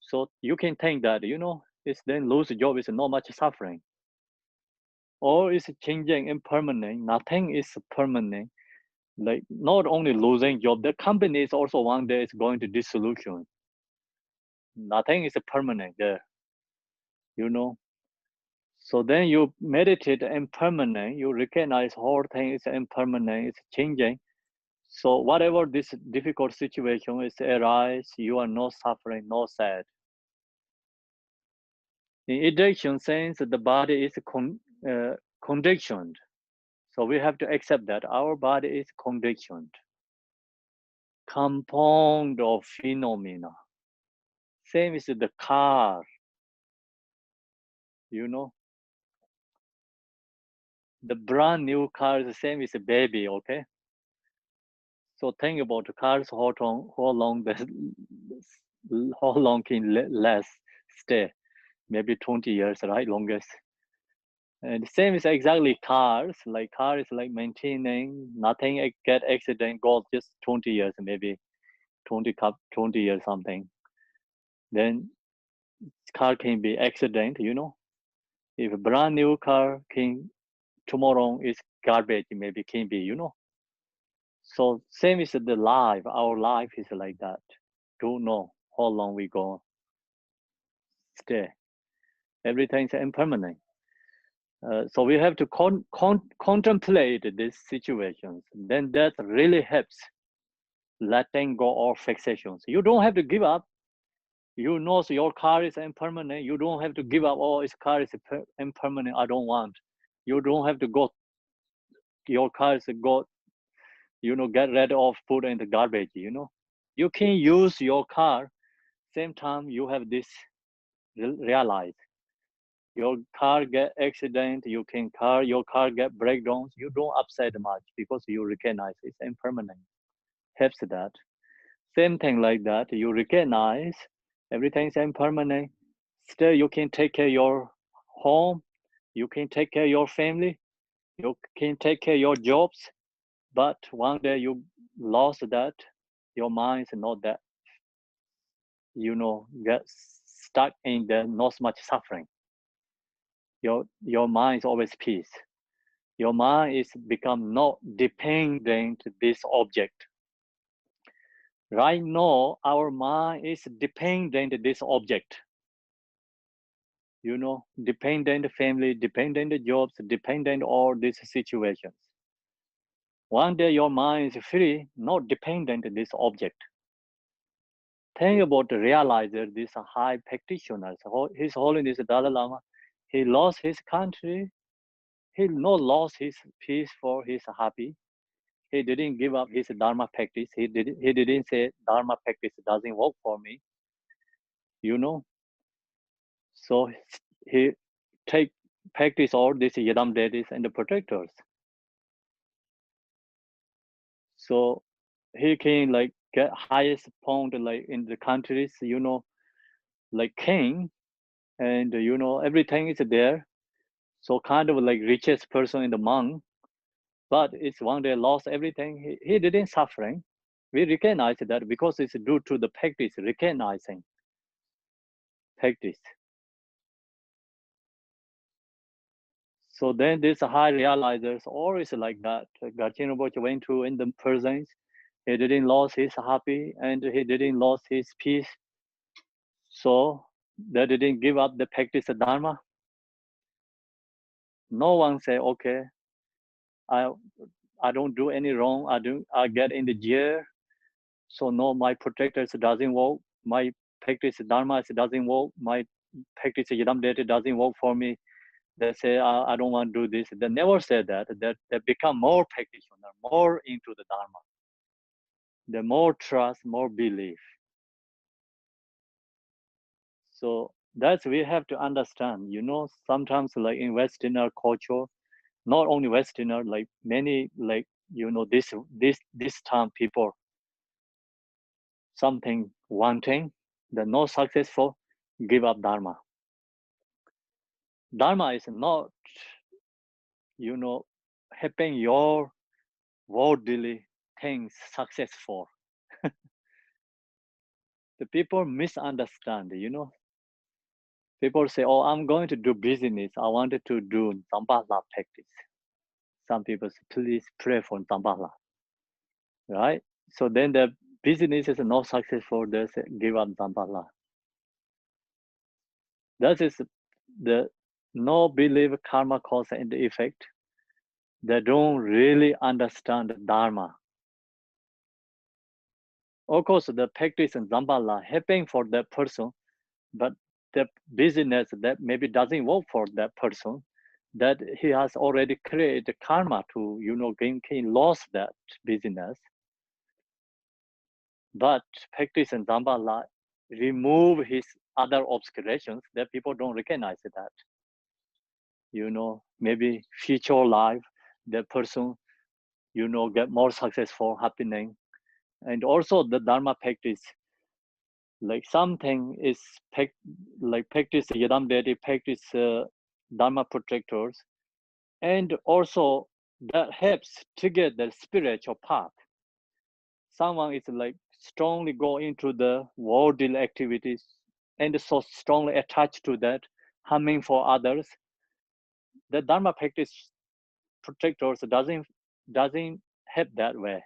So you can think that, you know, it's then lose the job is not much suffering. Or it's changing impermanent. Nothing is permanent. Like not only losing job, the company is also one day is going to dissolution. Nothing is permanent there, you know. So then you meditate impermanent, you recognize whole thing is impermanent, it's changing. So whatever this difficult situation is arise, you are no suffering, no sad. In addiction sense, the body is conditioned. So we have to accept that our body is conditioned. Compound of phenomena. Same as the car, you know. The brand new car is the same as a baby, okay? So think about the cars, how long can last stay? Maybe 20 years, right? Longest. And same is exactly cars. Like car is like maintaining, nothing get accident, goes just 20 years, maybe 20 years something. Then car can be accident, you know. If a brand new car can tomorrow is garbage, maybe can be, you know. So same is the life. Our life is like that. Don't know how long we go stay. Everything is impermanent. So we have to contemplate these situations. Then that really helps letting go of fixations. You don't have to give up. You know your car is impermanent. You don't have to give up. Oh, this car is impermanent. I don't want. You don't have to go. Your car is go. You know, get rid of, put in the garbage. You know, you can use your car. Same time you have this realize. Your car get accident, your car get breakdowns, you don't upset much because you recognize it's impermanent. Helps that. Same thing like that, you recognize everything's impermanent. Still you can take care of your home, you can take care of your family, you can take care of your jobs, but one day you lost that, your mind is not that, you know, get stuck in the not much suffering. Your mind is always peace. Your mind is become not dependent this object. Right now, our mind is dependent this object. You know, dependent family, dependent jobs, dependent all these situations. One day your mind is free, not dependent this object. Think about the realizer, this high practitioner, His Holiness Dalai Lama. He lost his country. He not lost his peace for his happy. He didn't give up his Dharma practice. He didn't say Dharma practice doesn't work for me, you know. So he take practice all these Yadam deities and the protectors. So he can like get highest point like in the countries, you know, like king, and you know everything is there. So kind of like richest person in the monk, but it's one day lost everything. He didn't suffering. We recognize that because it's due to the practice, recognizing practice. So then this high realizers always like that. Garchen Rinpoche went through in the presence. He didn't lose his happy and he didn't lose his peace. So they didn't give up the practice of Dharma. No one say, okay, I don't do any wrong. I get in the jail. So no, my protectors doesn't work. My practice Dharma doesn't work. My practice Yidam Deity doesn't work for me. They say, I don't want to do this. They never say that. They become more practitioner, more into the Dharma. The more trust, more belief. So that's we have to understand. You know, sometimes like in Westerner culture, not only Westerner, like many like you know this time people something wanting, they're not successful, give up Dharma. Dharma is not, you know, helping your worldly things successful. The people misunderstand, you know. People say, oh, I'm going to do business. I wanted to do Dhamma practice. Some people say, please pray for Dhamma, right? So then the business is not successful, they say, give up Dhamma. That is the no belief karma cause and effect. They don't really understand the Dharma. Of course, the practice in Zambala helping for that person, but the business that maybe doesn't work for that person, that he has already created karma to, he lost that business. But practice and Dhamma remove his other obscurations that people don't recognize that. Maybe future life, the person, get more successful, happening. And also the Dharma practice, like something is like practice Yadam deity, practice Dharma protectors, and also that helps trigger the spiritual path. Someone is like strongly go into the worldly activities and so strongly attached to that, harming for others. The Dharma practice protectors doesn't help that way.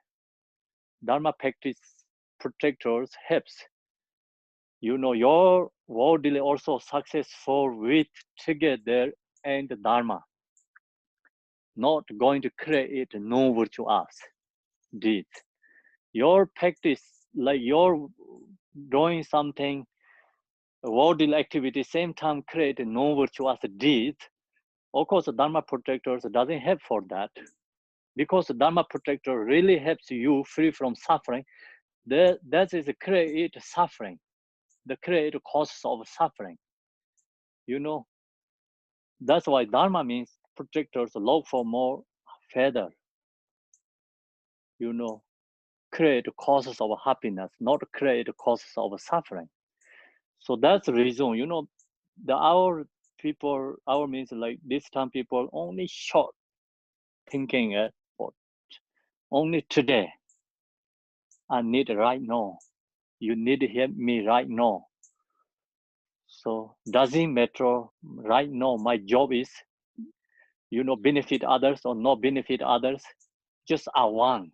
Dharma practice protectors helps. Your worldly also successful with together and Dharma. Not going to create no virtuous deeds. Your practice, like you're doing something, worldly activity, same time create no virtuous deeds. Of course, the Dharma protectors doesn't help for that, because the Dharma protector really helps you free from suffering. That is create suffering, the create causes of suffering. That's why Dharma means protectors look for more feather. Create causes of happiness, not create causes of suffering. So that's the reason, our people, our means like this time people only short thinking about only today. I need right now. You need to help me right now. So doesn't matter right now. My job is, benefit others or not benefit others. Just I want,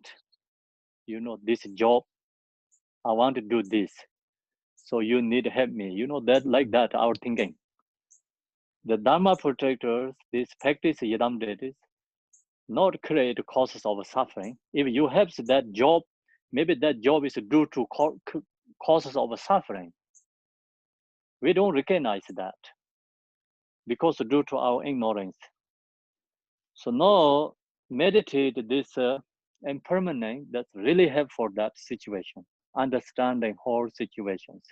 this job. I want to do this. So you need to help me. That like that, our thinking. The Dharma protectors, this practice Yadam deities, not create causes of suffering. If you have that job, maybe that job is due to causes of suffering. We don't recognize that because due to our ignorance. So now meditate this impermanent that's really helpful for that situation, understanding whole situations.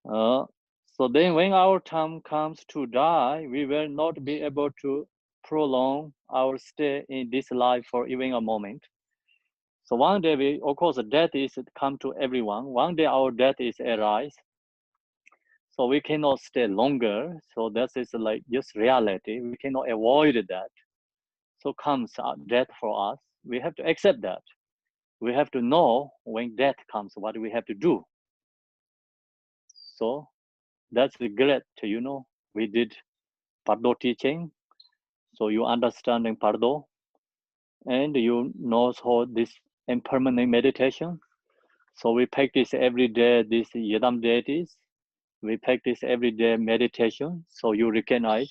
So then when our time comes to die, we will not be able to prolong our stay in this life for even a moment. So one day, of course, death is come to everyone. One day our death is arise. So we cannot stay longer. So that is like just reality. We cannot avoid that. So comes death for us. We have to accept that. We have to know when death comes, what we have to do. So that's great, we did Pardo teaching. So you understanding Pardo, and you know how this impermanent meditation. So we practice every day this Yadam deities. We practice every day meditation. So you recognize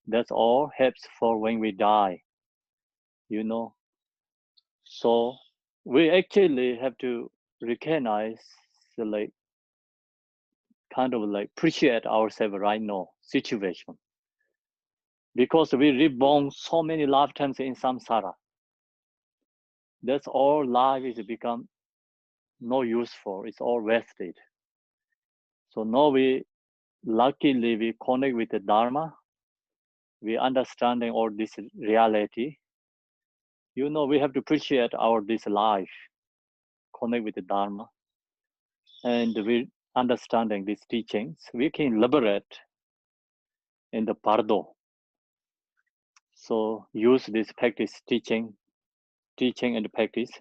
that's all helps for when we die. So we actually have to recognize like kind of like appreciate ourselves right now situation, because we reborn so many lifetimes in samsara. That's all life is become no useful. It's all wasted. So now we luckily we connect with the Dharma. We understanding all this reality. We have to appreciate our this life, connect with the Dharma, and we understanding these teachings. We can liberate in the Pardo. So use this practice teaching and practice.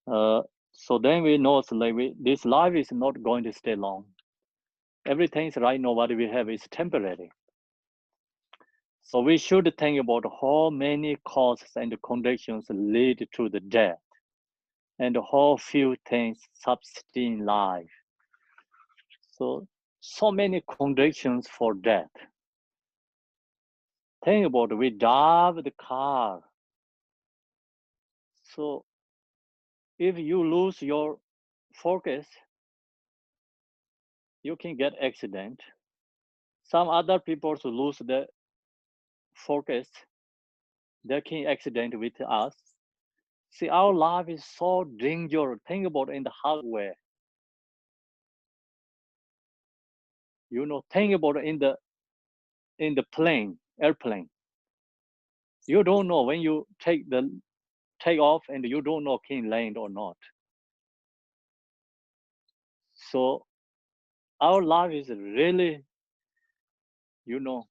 So then we know like this life is not going to stay long. Everything right now what we have is temporary. So we should think about how many causes and conditions lead to the death, and how few things sustain life. So many conditions for death. Think about we drive the car. So if you lose your focus, you can get accident. Some other people to lose the focus, they can accident with us. See, our life is so dangerous. Think about in the hardware. You know, think about in the plane, airplane. You don't know when you take off, and you don't know can land or not. So our life is really, you know,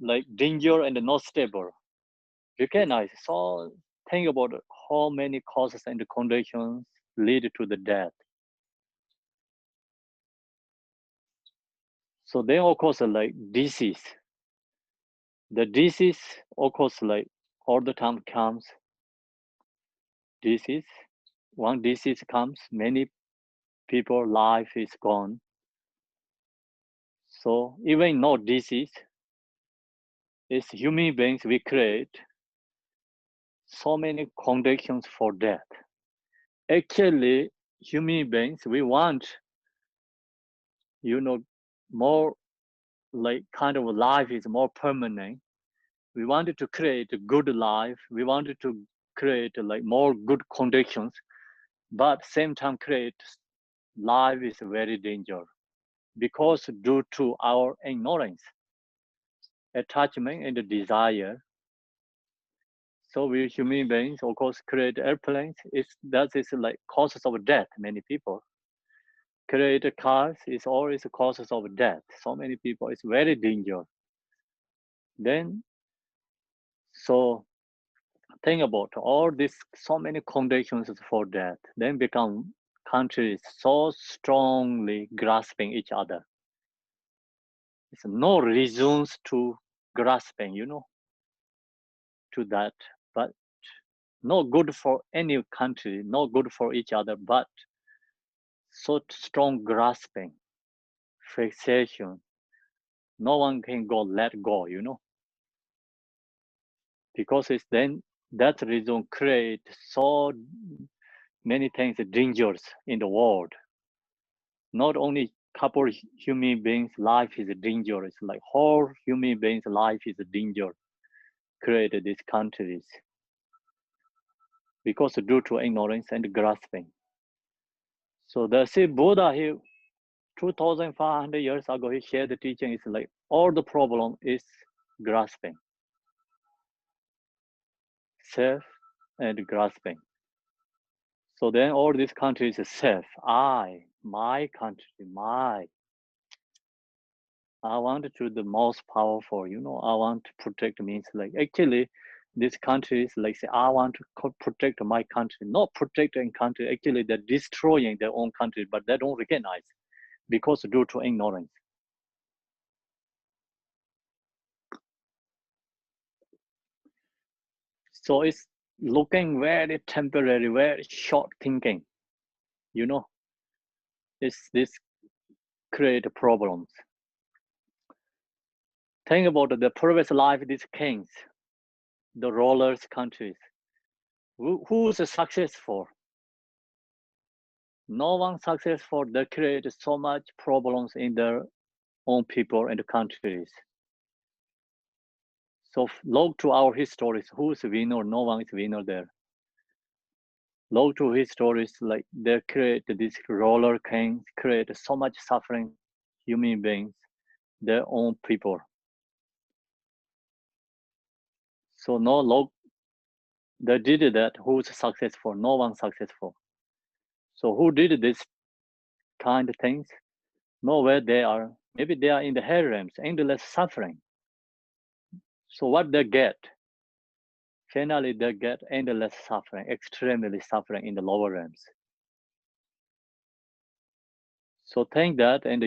like danger and not stable. Recognize. So think about how many causes and conditions lead to the death. So then of course like disease. The disease of course like all the time comes. Disease. One disease comes, many people life is gone. So even no disease, it's human beings we create so many conditions for death. Actually, human beings we want, you know, more like kind of life is more permanent. We wanted to create a good life. We wanted to create like more good conditions, but same time create life is very dangerous because due to our ignorance, attachment and desire. So we human beings, of course, create airplanes. That is like causes of death. Many people create cars is always causes of death. So many people, it's very dangerous. Then, so think about all this. So many conditions for death. Then become countries so strongly grasping each other. It's no reasons to grasping, to that, but not good for any country, not good for each other, but so strong grasping, fixation. No one can go let go, because it's then that reason create so many things dangerous in the world. Not only couple human beings' life is dangerous, like whole human beings' life is dangerous. Created these countries because due to ignorance and grasping. So the see Buddha he 2,500 years ago he shared the teaching is like all the problem is grasping, self and grasping. So then all these countries is self, my country, I want to the most powerful, I want to protect means like actually these countries like say I want to protect my country, not protecting country, actually they're destroying their own country, but they don't recognize because due to ignorance. So it's looking very temporary, very short thinking, it's this create problems. Think about the previous life, these kings, the rulers countries. Who's successful? No one successful. They create so much problems in their own people and countries. So look to our histories. Who's winner? No one is winner there. Look to histories like they create these ruler kings, create so much suffering, human beings, their own people. So no look, they did that. Who's successful? No one successful. So who did this kind of things? Nowhere they are. Maybe they are in the hell realms, endless suffering. So what they get? Finally, they get endless suffering, extremely suffering in the lower realms. So think that, and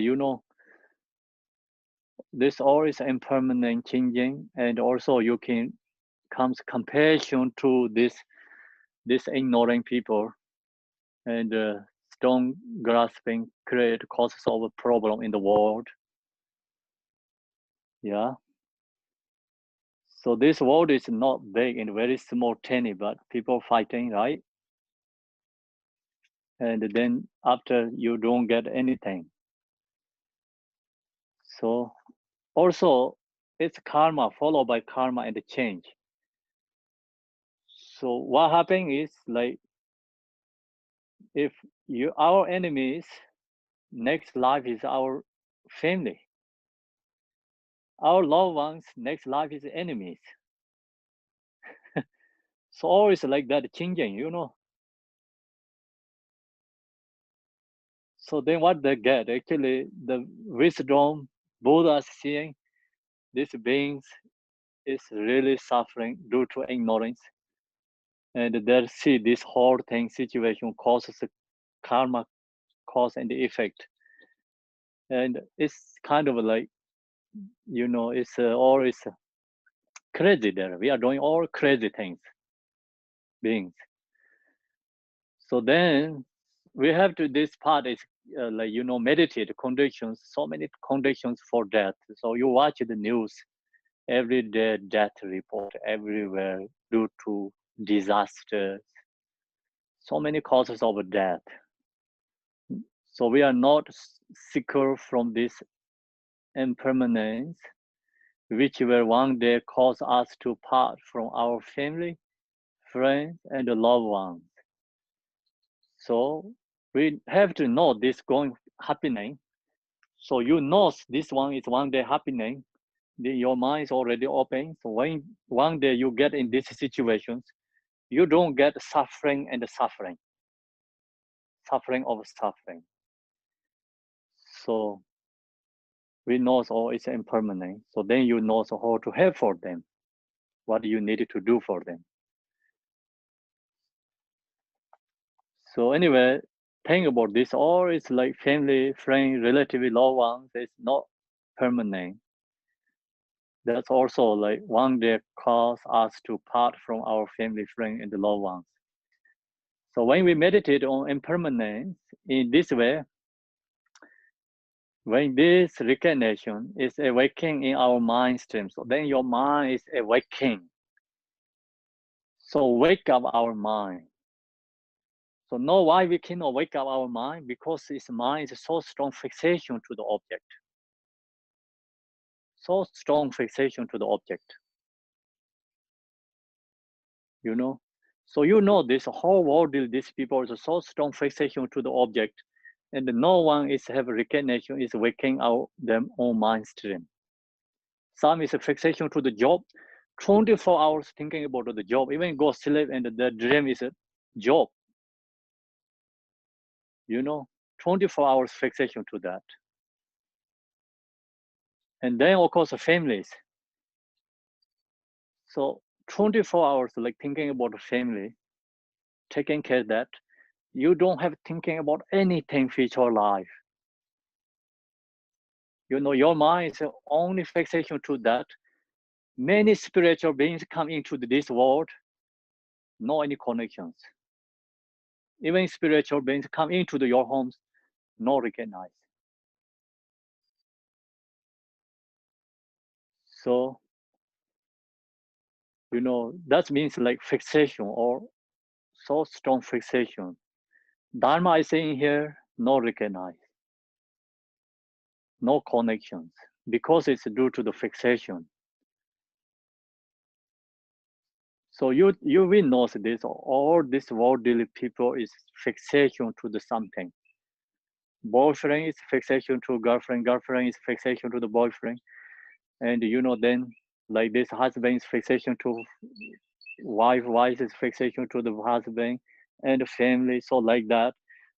this all is impermanent changing, and also you can comes compassion to this ignoring people, and strong grasping create causes of a problem in the world. Yeah. So this world is not big and very small, tiny, but people fighting, right? And then after you don't get anything. So also it's karma followed by karma and the change. So what happened is like if our enemies, next life is our family. Our loved ones, next life is enemies. So always like that changing, you know. So then what they get, actually the wisdom Buddha is seeing these beings is really suffering due to ignorance. And they see this whole thing situation causes karma, cause and effect. And it's kind of like, you know, it's always crazy there. We are doing all crazy things, beings. So then we have to, this part is like, you know, meditate conditions, so many conditions for death. So you watch the news, every day death report everywhere due to disasters, so many causes of death. So we are not secure from this impermanence, which will one day cause us to part from our family, friends, and loved ones. So we have to know this going happening. So you know this one is one day happening. Your mind is already open. So when one day you get in these situations, you don't get suffering and suffering of suffering. So we know so it's impermanent. So then you know so how to help for them, what you need to do for them. So anyway, think about this, or it's like family, friend, relatively loved ones, it's not permanent. That's also like one day cause us to part from our family, friend, and the loved ones. So when we meditate on impermanence in this way, when this recognition is awakening in our mind stream, so then your mind is awakening. So wake up our mind. So know why we cannot wake up our mind? Because this mind is so strong fixation to the object. So strong fixation to the object. You know? So you know this whole world, these people is so strong fixation to the object, and no one is have recognition, is waking out their own mind stream. Some is a fixation to the job, 24 hours thinking about the job, even go sleep and the dream is a job. You know, 24 hours fixation to that. And then of course the families. So 24 hours like thinking about the family, taking care of that. You don't have thinking about anything future life. You know, your mind is only fixation to that. Many spiritual beings come into this world, no any connections. Even spiritual beings come into your homes, no recognize. So, you know, that means like fixation or so strong fixation. Dharma is saying here, no recognize, no connections, because it's due to the fixation. So you will know this, all this worldly people is fixation to the something. Boyfriend is fixation to girlfriend, girlfriend is fixation to the boyfriend. And you know, then like this husband is fixation to wife, wife is fixation to the husband and the family. So like that,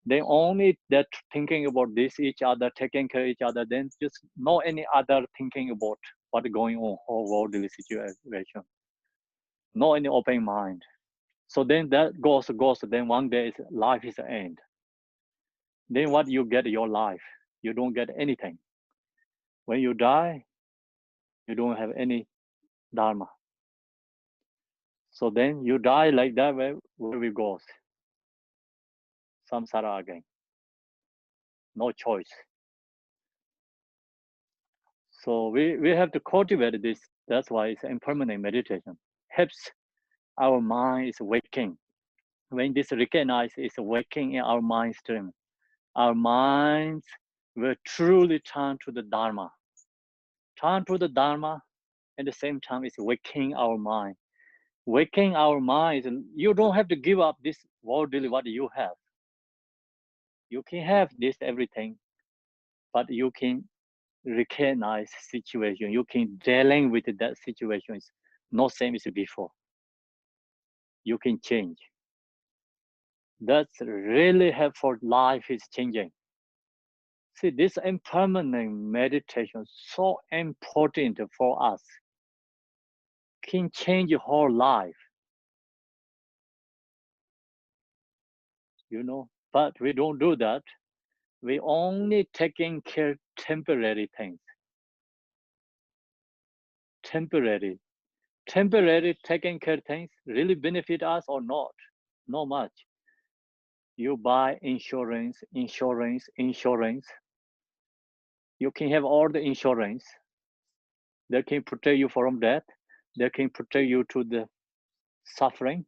they only that thinking about this each other, taking care of each other, then just no any other thinking about what going on whole worldly situation. No any open mind. So then that goes, then one day life is the end. Then what you get your life? You don't get anything. When you die, you don't have any dharma. So then you die like that, where we go? Samsara again. No choice. So we have to cultivate this. That's why it's impermanent meditation. Helps our mind is waking. When this recognize is waking in our mind stream, our minds will truly turn to the Dharma. turn to the Dharma, at the same time it's waking our mind. Waking our mind is, you don't have to give up this worldly what you have. You can have this everything, but you can recognize situation. You can dealing with that situation is not same as before. You can change. That's really helpful. Life is changing. See, this impermanent meditation is so important for us. Can change your whole life. You know, but we don't do that. We only taking care temporary things. Temporary taking care things really benefit us or not? Not much. You buy insurance. You can have all the insurance. They can protect you from death. They can protect you to the suffering.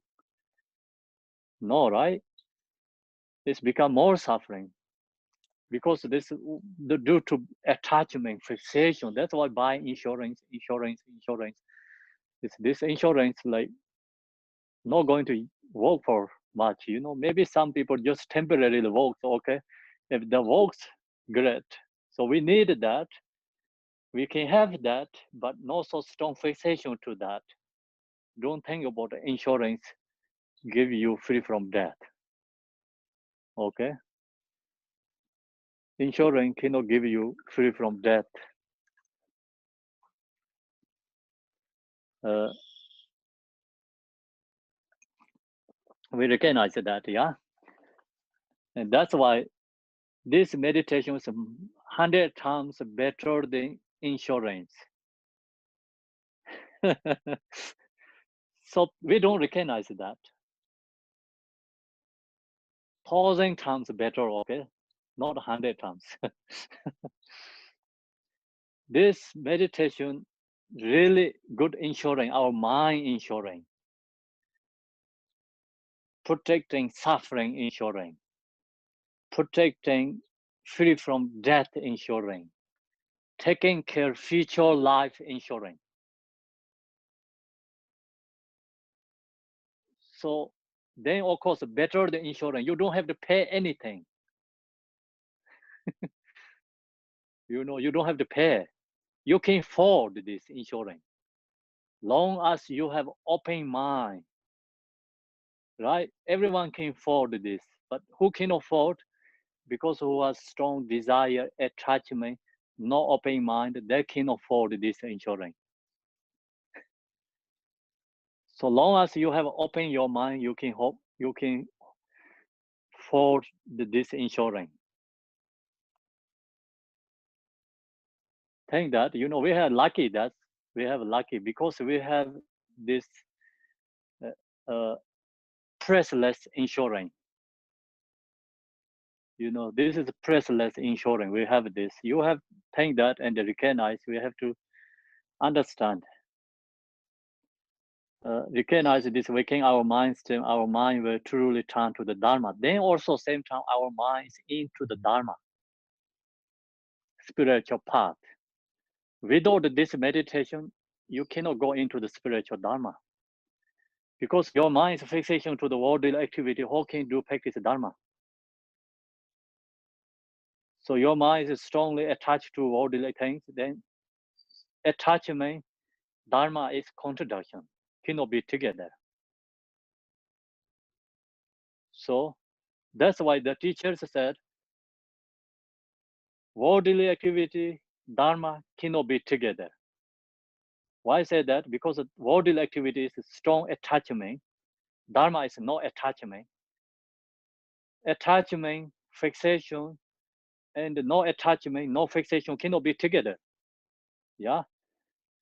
No, right? It's become more suffering because this due to attachment, fixation. That's why buying insurance. This insurance like not going to work for much. You know, maybe some people just temporarily work. Okay, if that works, great. So we need that. We can have that, but not so strong fixation to that. Don't think about insurance give you free from death. Okay, insurance cannot give you free from death. We recognize that, yeah, and that's why this meditation is 100 times better than insurance. So we don't recognize that. 1,000 times better, okay, not 100 times. This meditation really good insurance, our mind insurance, protecting suffering insurance, protecting free from death insurance, taking care future life insurance. So then of course better the insurance. You don't have to pay anything. You know, you don't have to pay. You can afford this insurance. Long as you have open mind, right? Everyone can afford this, but who can afford? Because who has strong desire, attachment, no open mind, they can afford this insurance. So long as you have open your mind, you can hope you can afford this insurance. Think that, you know, we have lucky that we have lucky because we have this priceless insurance. You know, this is priceless insurance. We have this. You have think that and recognize. We have to understand. Recognize this, waking our mind stream, our mind will truly turn to the Dharma. Then also same time our mind is into the Dharma, spiritual path. Without this meditation, you cannot go into the spiritual Dharma. Because your mind's fixation to the worldly activity, how can you practice Dharma? So your mind is strongly attached to worldly things, then attachment, Dharma is contradiction, cannot be together. So that's why the teachers said, worldly activity, Dharma cannot be together. Why I say that? Because worldly activity is strong attachment. Dharma is no attachment. Attachment, fixation, and no attachment, no fixation cannot be together. Yeah.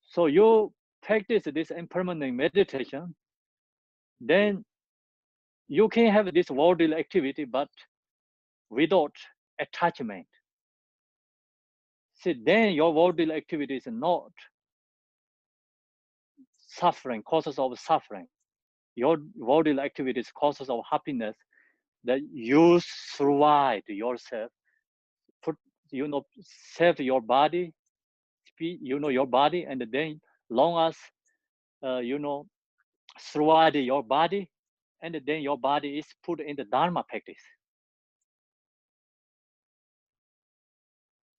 So you practice this impermanent meditation, then you can have this worldly activity, but without attachment. See, then your worldly activity is not suffering, causes of suffering. Your worldly activity is causes of happiness that you survive yourself, put, you know, save your body, your body, and then long as throughout your body, and then your body is put in the Dharma practice.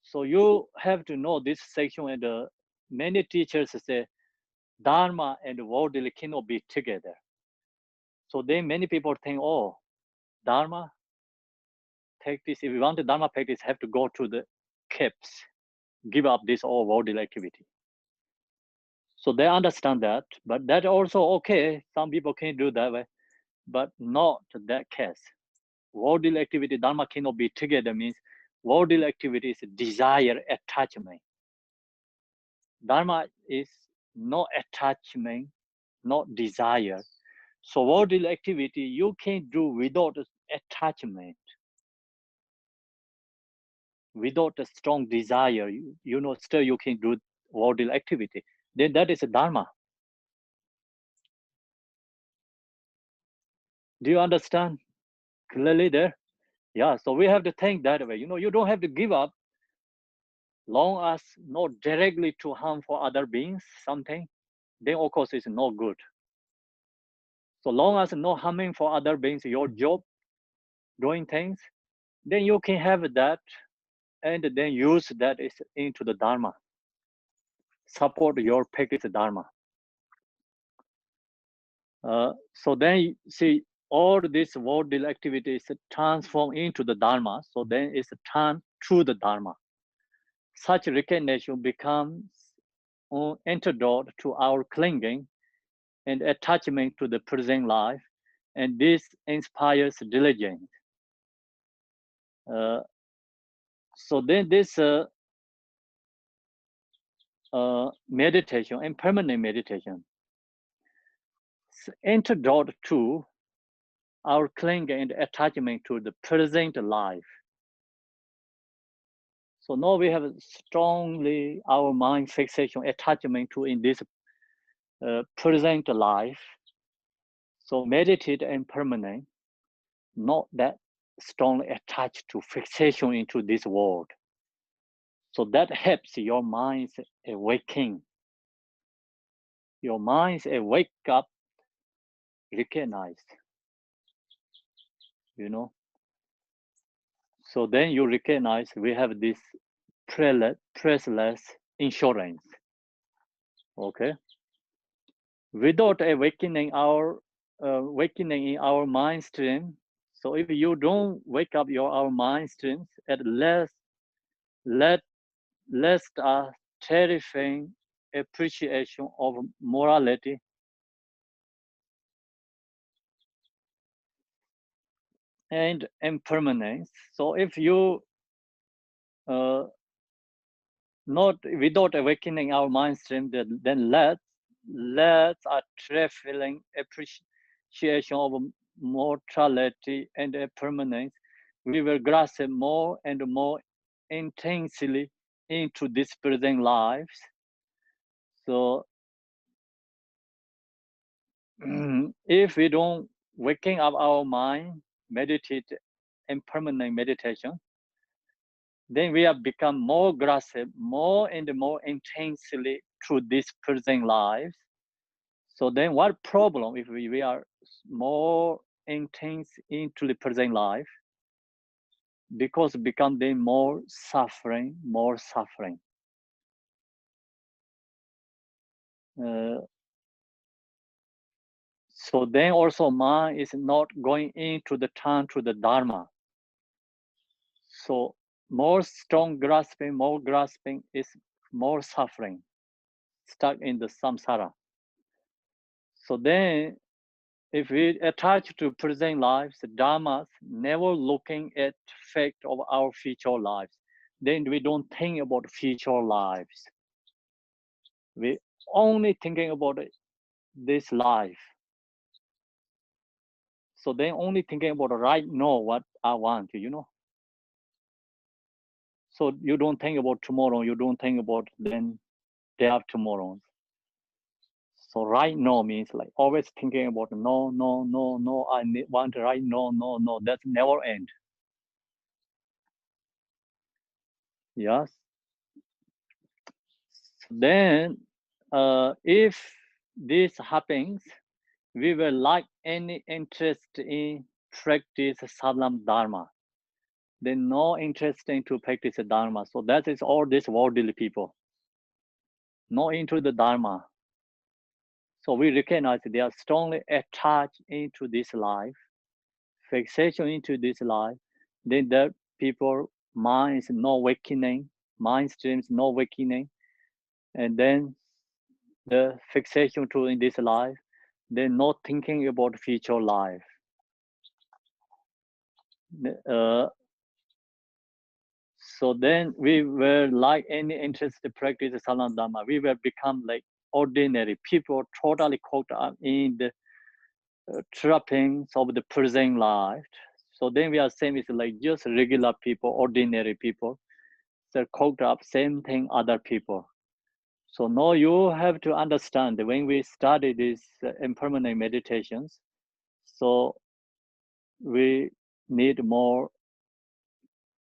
So you have to know this section, and many teachers say Dharma and worldly cannot be together. So then many people think, oh, Dharma practice, if you want the Dharma practice, have to go to the caves, give up this all worldly activity. So they understand that, but that also okay. Some people can do that way, but not that case. Worldly activity, Dharma cannot be together means worldly activity is desire, attachment. Dharma is no attachment, not desire. So worldly activity you can do without attachment, without a strong desire. Still you can do worldly activity. Then that is a Dharma. Do you understand clearly there? Yeah, so we have to think that way. You don't have to give up long as not directly to harm for other beings, something, then of course it's not good. So long as no harming for other beings, your job, doing things, then you can have that and then use that into the Dharma. Support your practice Dharma. So then see all this worldly activities transform into the Dharma. So then it's turned to the Dharma. Such recognition becomes an antidote to our clinging and attachment to the present life, and this inspires diligence. So then this meditation and permanent meditation antidote to our clinging and attachment to the present life. So now we have strongly our mind fixation attachment to in this present life. So meditate and permanent, not that strongly attached to fixation into this world. So that helps your mind's awakening. Your mind's wake up, recognized. So then you recognize we have this priceless insurance. Okay. Without awakening in our mind stream. So if you don't wake up our mind streams, at least let a terrifying appreciation of morality and impermanence. So if you not without awakening our mind stream, then let's a terrifying appreciation of mortality and impermanence, we will grasp more and more intensely into this present lives. So if we don't waking up our mind, meditate impermanent meditation, then we have become more grasp more and more intensely to this present lives. So then what problem if we are more intense into the present life? Because become then more suffering. So then also mind is not going into the turn to the Dharma. So more strong grasping, is more suffering, stuck in the samsara. So then if we attach to present lives, the Dharmas, never looking at fact of our future lives, then we don't think about future lives. We only thinking about this life. So then only thinking about right now what I want, So you don't think about tomorrow, you don't think about then day after tomorrow. So right now means like always thinking about no, I want right now, no, that's never end. Yes. Then, if this happens, we will lack any interest in practice sadhana dharma. Then no interest in to practice dharma. So that is all these worldly people. No into the dharma. So we recognize they are strongly attached into this life, fixation into this life. Then the people mind is no awakening, mind streams no awakening, and then the fixation to in this life, they're not thinking about future life. So then we were like any interest to practice sadhana dharma. We will become like ordinary people, totally caught up in the trappings of the present life. So then we are same is like just regular people, ordinary people. So caught up same thing other people. So now you have to understand that when we study these impermanent meditations, so we need more,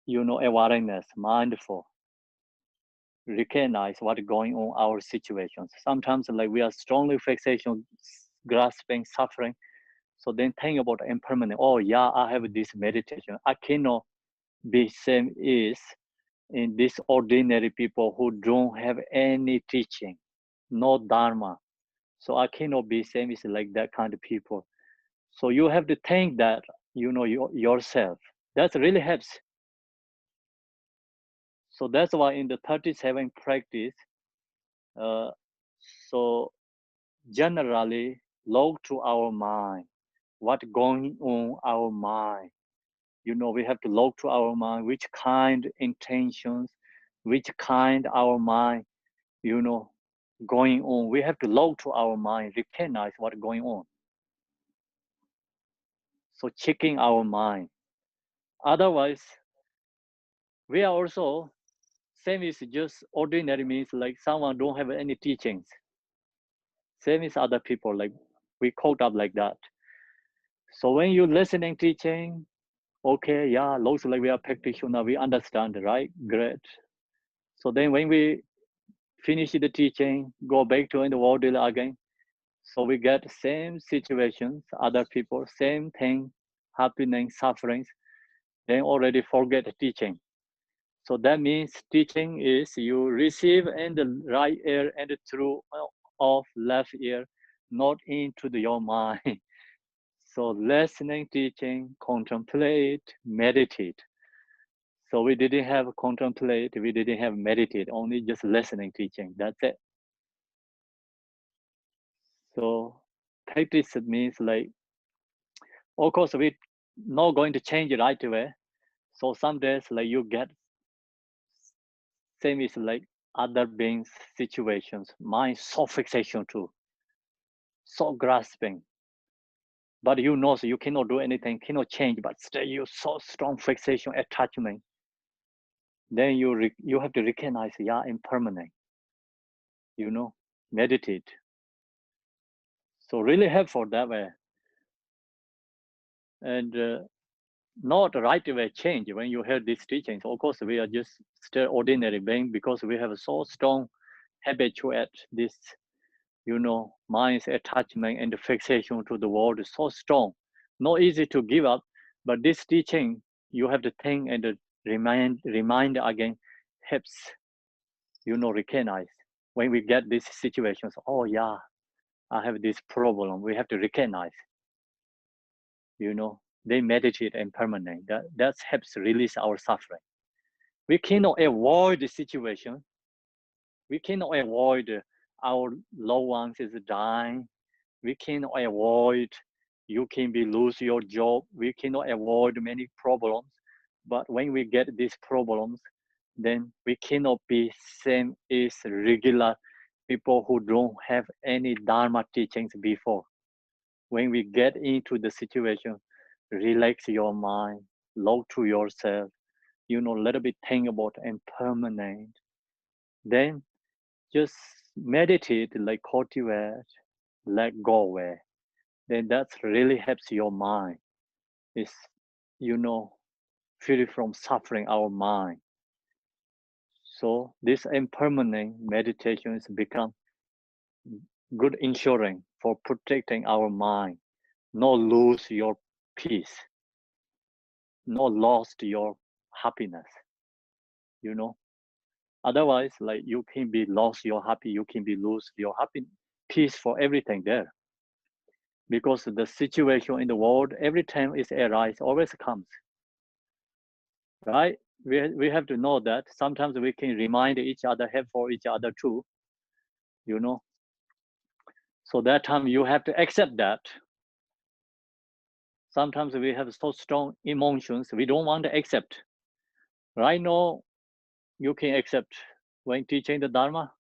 awareness, mindful, recognize what's going on our situations. Sometimes like we are strongly fixation, grasping, suffering. So then think about impermanent. Oh yeah, I have this meditation. I cannot be same is in these ordinary people who don't have any teaching, no dharma. So I cannot be same is like that kind of people. So you have to think that yourself. That really helps. So that's why in the 37 practice, so generally log to our mind, what going on our mind. We have to log to our mind, which kind intentions, which kind our mind, going on. We have to log to our mind, recognize what's going on. So checking our mind. Otherwise, we are also, same is just ordinary means like someone don't have any teachings. Same as other people, like we caught up like that. So when you listening teaching, okay, yeah, looks like we are practitioner, we understand, right? Great. So then when we finish the teaching, go back to in the world again. So we get same situations, other people, same thing happening, sufferings, then already forget the teaching. So that means teaching is you receive in the right ear and through of left ear, not into your mind. So listening, teaching, contemplate, meditate. So we didn't have contemplate, we didn't have meditate, only just listening, teaching. That's it. So practice means like, of course, we not going to change it right away. So some days like you get same is like other beings situations, mind so fixation too, so grasping. But so you cannot do anything, cannot change, but still you so strong fixation, attachment. Then you have to recognize, yeah, impermanent. Meditate. So really helpful that way. And not right away change when you hear these teachings. Of course, we are just still ordinary being because we have so strong habituate this, mind's attachment and fixation to the world is so strong. Not easy to give up, but this teaching you have to think and remind again helps, recognize when we get these situations. Oh yeah, I have this problem. We have to recognize, they meditate impermanent. That helps release our suffering. We cannot avoid the situation. We cannot avoid our loved ones is dying. We cannot avoid you can be lose your job. We cannot avoid many problems. But when we get these problems, then we cannot be same as regular people who don't have any Dharma teachings before. When we get into the situation, relax your mind, look to yourself, a little bit think about impermanent. Then just meditate, like cultivate, let go away. Then that really helps your mind. Is free from suffering our mind. So this impermanent meditation has become good insurance for protecting our mind, not lose your peace, not lost your happiness, you know. Otherwise, like you can be lost your happy, you can be lose your happy peace for everything there. Because the situation in the world, every time it arises, always comes. Right? We have to know that sometimes we can remind each other, help for each other too, you know. So that time you have to accept that. Sometimes we have so strong emotions, we don't want to accept. Right now, you can accept. When teaching the Dharma,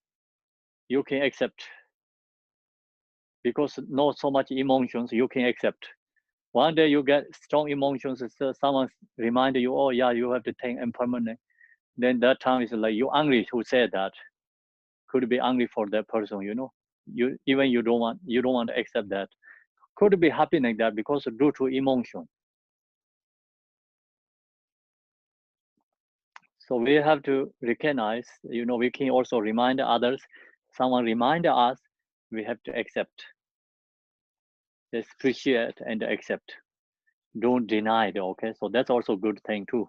you can accept. Because not so much emotions, you can accept. One day you get strong emotions, so someone remind you, oh yeah, you have to take impermanent. Then that time is like you angry who said that. Could be angry for that person, you know. You don't want to accept that. Could be happening that because due to emotion. So we have to recognize, you know, we can also remind others. Someone remind us, we have to accept. Just appreciate and accept. Don't deny it, okay? So that's also a good thing too.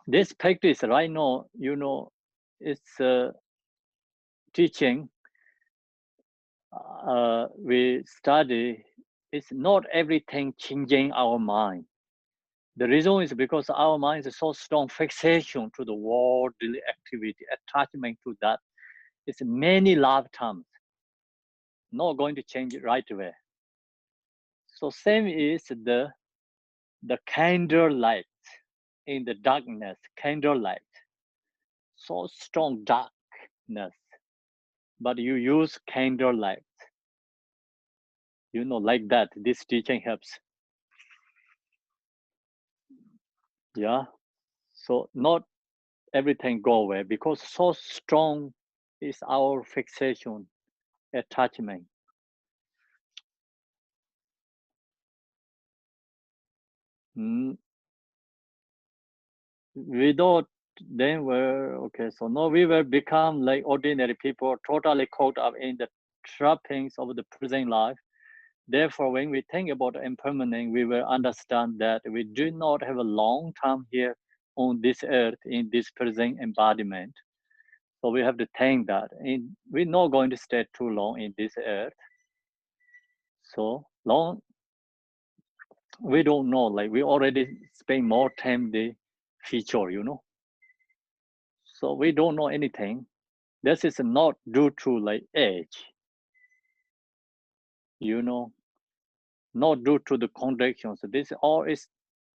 This practice right now, you know, it's teaching. We study. It's not everything changing our mind. The reason is because our mind is so strong fixation to the worldly activity, attachment to that. It's many lifetimes, not going to change it right away. So same is the candle light in the darkness, candle light, so strong darkness, but you use candle light, you know, like that. This teaching helps. Yeah. So not everything go away because so strong is our fixation, attachment. Without them were okay. So now we will become like ordinary people, totally caught up in the trappings of the present life. Therefore, when we think about impermanent, we will understand that we do not have a long time here on this earth in this present embodiment. So we have to think that we're not going to stay too long in this earth. So long, we don't know. Like we already spend more time the future, you know. So we don't know anything. This is not due to like age, you know, not due to the contradictions. This all is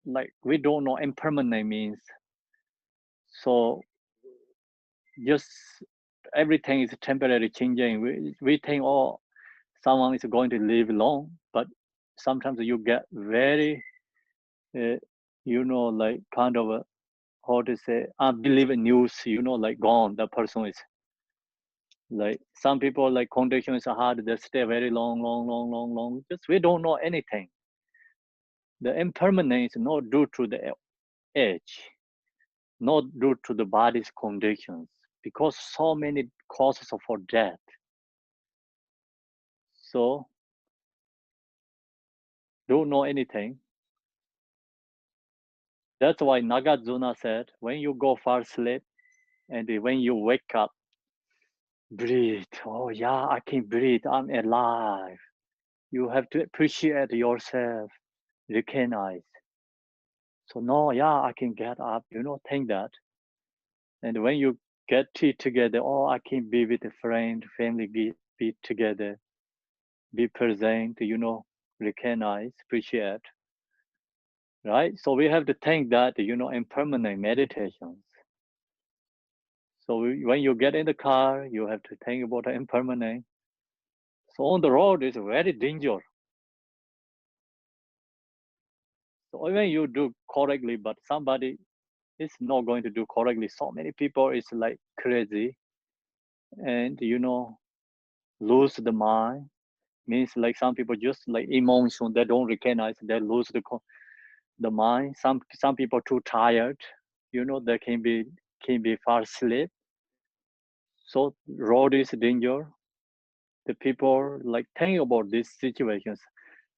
like we don't know impermanent means. So just everything is temporary changing. We think, oh, someone is going to live long, but sometimes you get very, you know, like kind of a, how to say, unbelievable news, you know, like gone, the person is. Like some people like conditions are hard, they stay very long. Just we don't know anything. The impermanence is not due to the age, not due to the body's conditions, because so many causes for death. So don't know anything. That's why Nagarjuna said, when you go for sleep and when you wake up, breathe. Oh yeah, I can breathe. I'm alive. You have to appreciate yourself, recognize. So no, yeah, I can get up, you know, think that. And when you get tea together, oh, I can be with a friend, family, be together, be present, you know, recognize, appreciate, right? So we have to think that, you know, impermanent meditations. So when you get in the car, you have to think about the impermanent. So on the road is very dangerous. So even you do correctly, but somebody is not going to do correctly. So many people is like crazy, and you know, lose the mind. Means like some people just like emotion, they don't recognize, they lose the mind. Some people too tired, You know, there can be fast sleep. So road is danger. The people like think about these situations,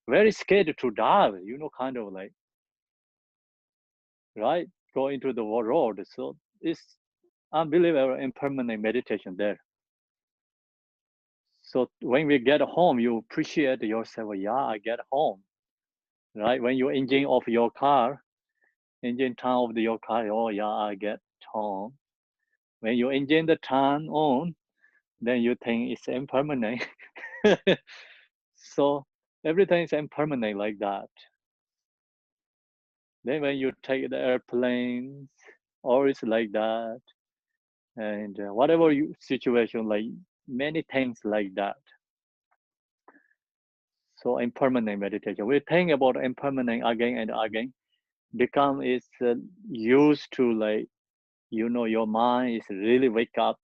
very scared to die, you know, kind of like, right? Go into the road. So it's unbelievable impermanent meditation there. So when we get home, you appreciate yourself. Yeah, I get home, right? When you engine of your car, engine turn of your car. Oh yeah, I get home. When you engine the turn on, then you think it's impermanent. So everything is impermanent like that. Then when you take the airplanes, or it's like that, and whatever you situation, like many things like that. So impermanent meditation, we think about impermanent again and again, become is used to, like, you know, your mind is really wake up,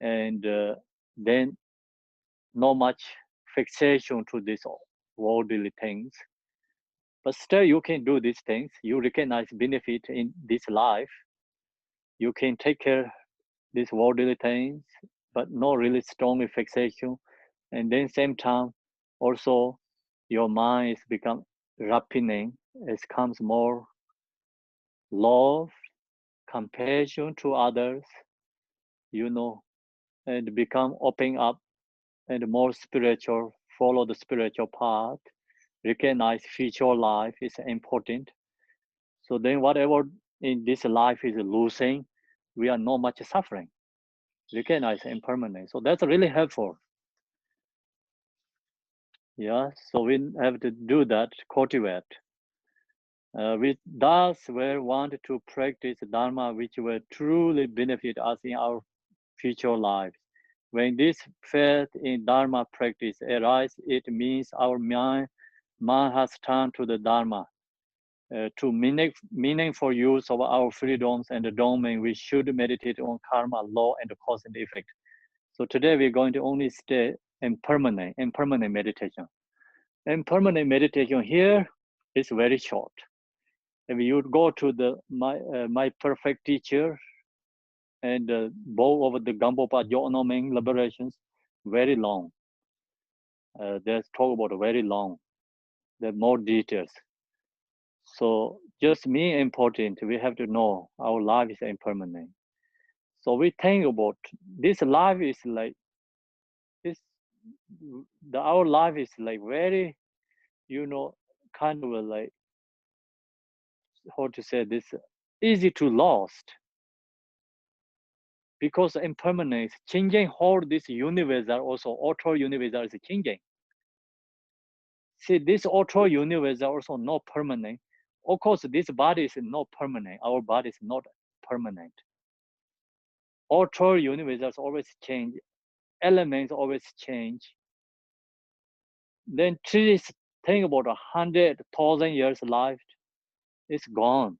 and then not much fixation to these worldly things, but still you can do these things. You recognize benefit in this life. You can take care these worldly things, but not really strong fixation. And then same time, also your mind is become ripening. It comes more love, compassion to others, you know, and become open up and more spiritual, follow the spiritual path, recognize future life is important. So then whatever in this life is losing, we are not much suffering. Recognize impermanence. So that's really helpful. Yeah, so we have to do that, cultivate. We thus we want to practice Dharma which will truly benefit us in our future lives. When this faith in Dharma practice arises, it means our mind has turned to the Dharma. To meaningful use of our freedoms and the domain, we should meditate on karma, law, and cause and effect. So today we're going to only stay impermanent meditation. Impermanent meditation here is very short. If you go to the my perfect teacher and both of the Gampopa Jonoming liberations, very long. There's talk about very long. There are more details. So just me important. We have to know our life is impermanent. So we think about this life is like this. Our life is like very, you know, kind of like, how to say this, easy to lost, because impermanence changing how this universe are also auto universe is changing. See, this auto universe are also not permanent. Of course, this body is not permanent. Our body is not permanent. Auto universe always change. Elements always change. Then trees think about 100,000 years life, it's gone,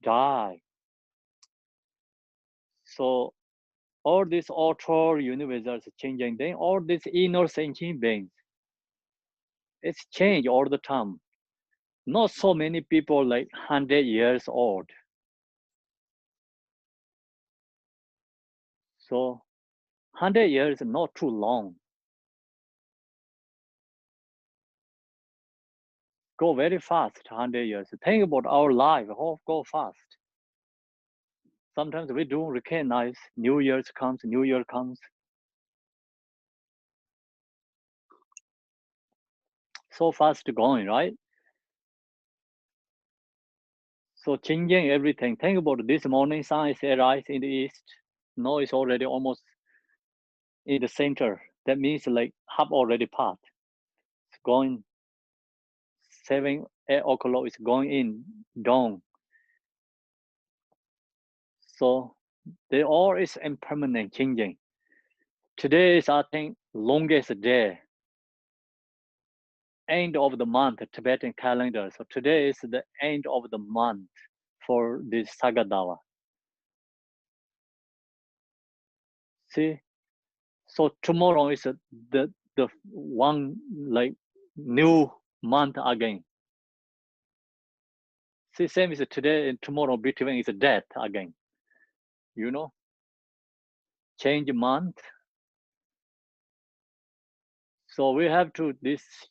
die. So all these auto universe are changing. Then all these inner sentient beings, it's change all the time. Not so many people like 100 years old. So 100 years is not too long. Go very fast, 100 years. Think about our life, how go fast. Sometimes we don't recognize New Year's comes, New Year comes. So fast going, right? So changing everything. Think about this morning, sun is rise in the east. Now it's already almost in the center. That means like half already passed. It's going 7, 8 o'clock. It's going in dawn. So they all is impermanent changing. Today is, I think, longest day. End of the month, Tibetan calendar. So today is the end of the month for this Sagadawa. See, so tomorrow is the one like new month again. See, same is today and tomorrow between is death again. You know, change month. So we have to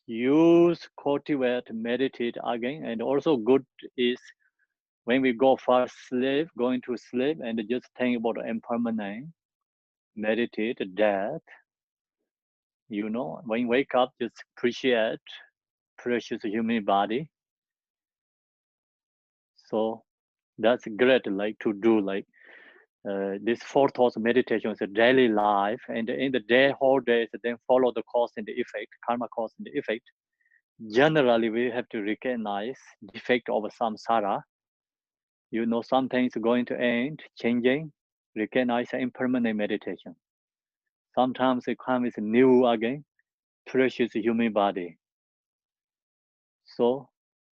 use, cultivate, meditate again, and also good is when we go for sleep, going to sleep, and just think about impermanent, meditate death. You know, when you wake up, just appreciate precious human body. So that's great, like to do like this 4 thoughts meditation is a daily life, and in the day, whole days, then follow the cause and the effect, karma cause and the effect. Generally, we have to recognize defect of samsara. You know, something's going to end, changing, recognize impermanent meditation. Sometimes it comes new again, precious human body. So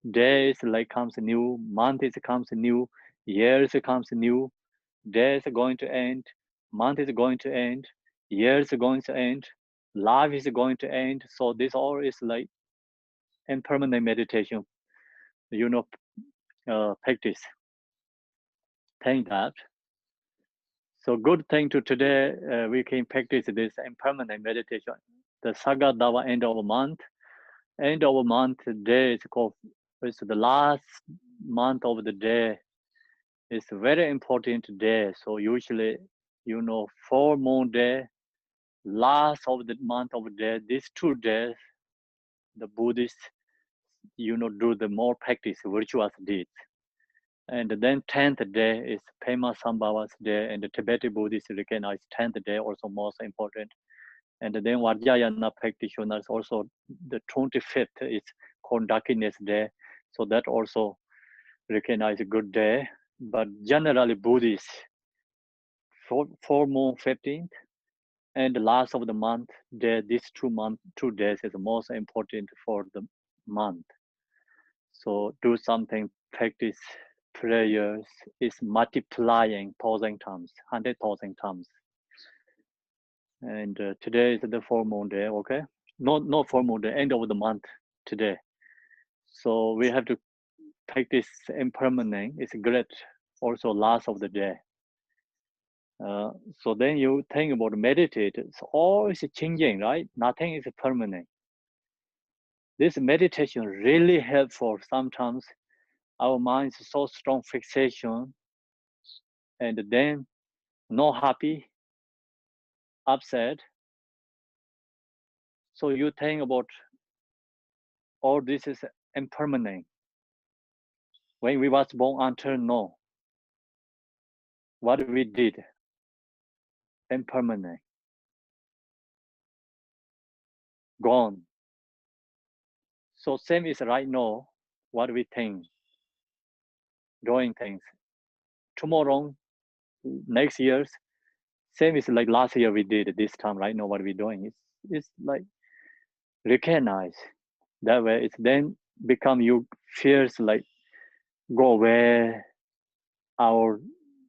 days like comes new, months comes new, years comes new, days are going to end, month is going to end, years are going to end, life is going to end. So this all is like impermanent meditation, you know, practice. Thank that. So good thing to today, we can practice this impermanent meditation. The Saga Dava end of month day is called, it's the last month of the day. It's very important day. So usually, you know, 4 moon day, last of the month of the day, these 2 days, the Buddhists, you know, do the more practice, virtuous deeds. And then 10th day is Pema Sambhava's day, and the Tibetan Buddhists recognize 10th day also most important. And then Vajrayana practitioners also, the 25th is called Darkness Day. So that also recognize a good day. But generally Buddhists, 4 moon 15th and the last of the month, these 2 days is the most important for the month. So do something, practice prayers is multiplying 1,000 times, 100,000 times. And today is the 4 moon day, okay? Not 4 moon day, end of the month today. So we have to practice impermanent. It's great. Also last of the day. So then you think about meditate. So all is changing, right? Nothing is permanent. This meditation really helpful. Sometimes our mind is so strong fixation, and then not happy, upset. So you think about all this is impermanent. When we was born until now, what we did, impermanent, gone. So same is right now, what we think, doing things. Tomorrow, next year's, same is like last year we did this time, right now what we're doing. It's like recognize. That way it's then become you fears like go away, our,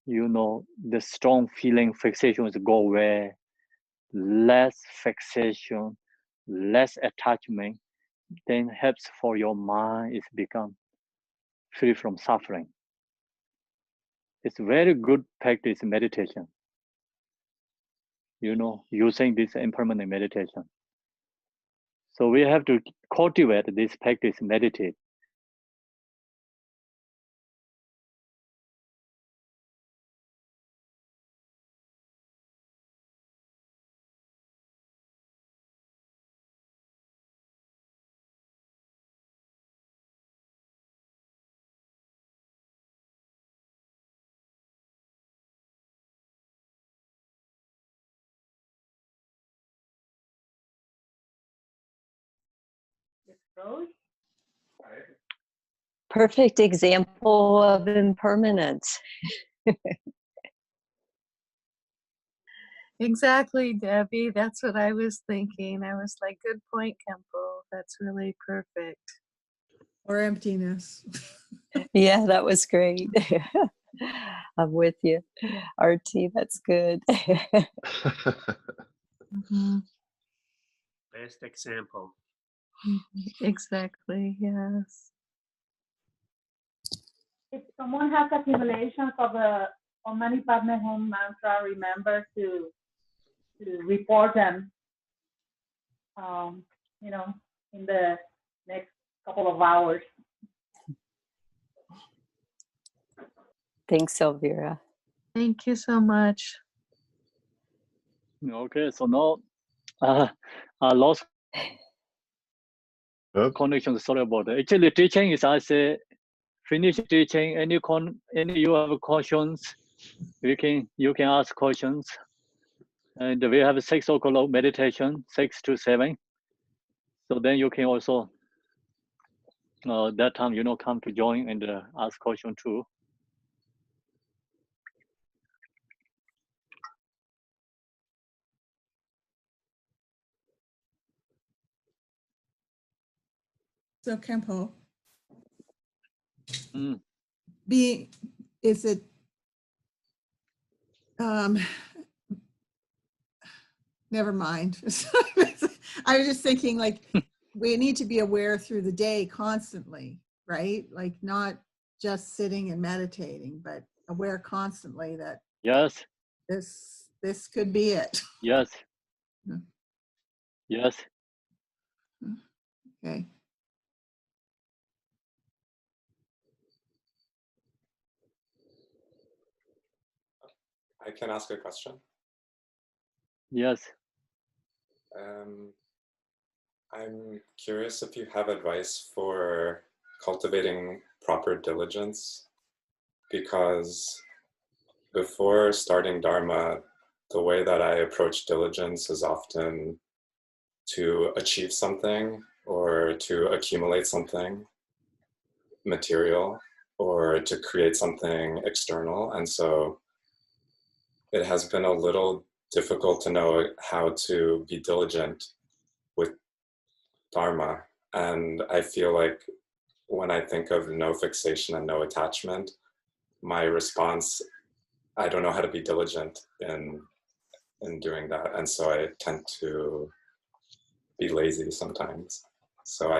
you know, the strong feeling fixations go away, less fixation, less attachment, then helps for your mind is become free from suffering. It's very good practice meditation, you know, using this impermanent meditation. So we have to cultivate this practice, meditate. Perfect example of impermanence. Exactly, Debbie. That's what I was thinking. I was like, good point, Kempo. That's really perfect. Or emptiness. Yeah, that was great. I'm with you. RT, that's good. Mm-hmm. Best example. Exactly, yes. if someone has accumulations of many Padme Hum mantra, remember to report them, you know, in the next couple of hours. Thanks, Elvira. Thank you so much. Okay, so now I lost connection. Sorry about that. Actually, teaching is I say finish teaching. Any you have questions, you can ask questions. And we have 6 o'clock meditation, 6 to 7. So then you can also that time come to join and ask question too. So Kempo, Mm. is it, never mind. I was just thinking like, we need to be aware through the day constantly, right? Like not just sitting and meditating, but aware constantly that Yes. this could be it. Yes. Yeah. Yes. Okay. I can ask a question. Yes. I'm curious if you have advice for cultivating proper diligence, because before starting Dharma, the way that I approach diligence is often to achieve something or to accumulate something material or to create something external. And so it has been a little difficult to know how to be diligent with Dharma. And I feel like when I think of no fixation and no attachment, my response, I don't know how to be diligent in doing that. And so I tend to be lazy sometimes. So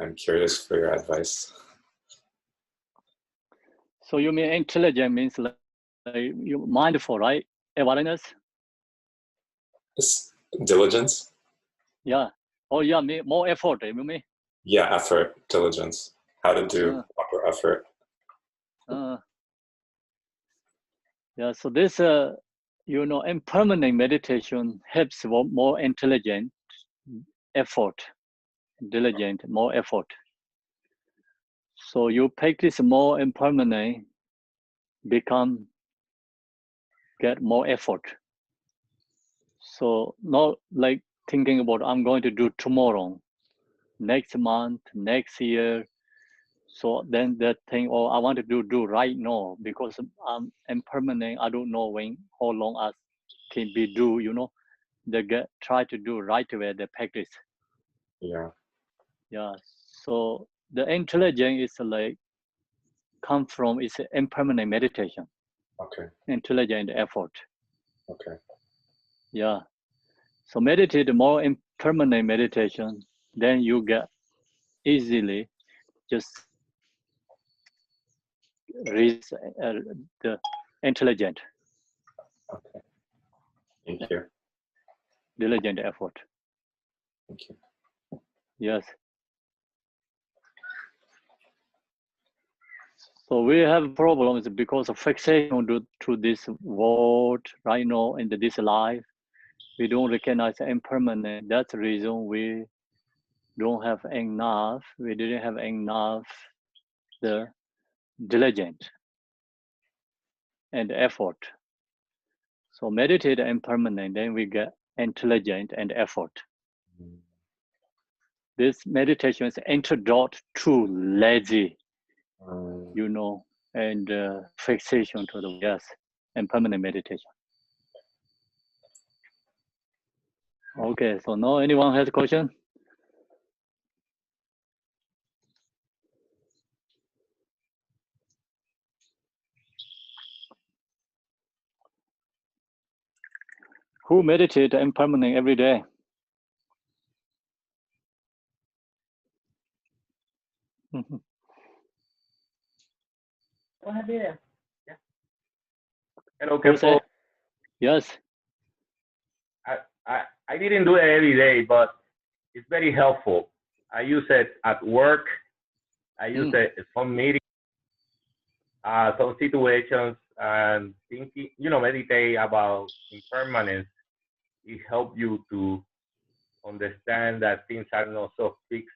I'm curious for your advice. So you mean intelligent means like you mindful, right? Awareness? Diligence? Yeah. Oh yeah, more effort, you mean? Yeah, effort, diligence. How to do proper effort. Yeah, so this impermanent meditation helps more intelligent effort, diligent, more effort. So you practice more impermanent, get more effort. So not like thinking about I'm going to do tomorrow, next month, next year. So then that thing, I want to do right now because I'm impermanent. I don't know how long I can be do. They try to do right away. They practice. Yeah. Yeah. So the intelligence is like come from it's impermanent meditation. Okay. Intelligent effort. Okay. Yeah. So meditate more impermanent meditation, then you get easily just reach the intelligent. Okay. Thank you. Diligent effort. Thank you. Yes. So we have problems because of fixation to this world right now in this life. We don't recognize impermanent. That's the reason we don't have enough. We didn't have enough the diligent and effort. So meditate impermanent, then we get intelligent and effort. This meditation is antidote to lazy, and fixation to the impermanent meditation. Okay, so now anyone has a question? Who meditate impermanent every day? Hello, Jose? Kempo. Yes. I didn't do it every day, but it's very helpful. I use it at work. I use it in some meetings, some situations, and thinking, meditate about impermanence. It helps you to understand that things are not so fixed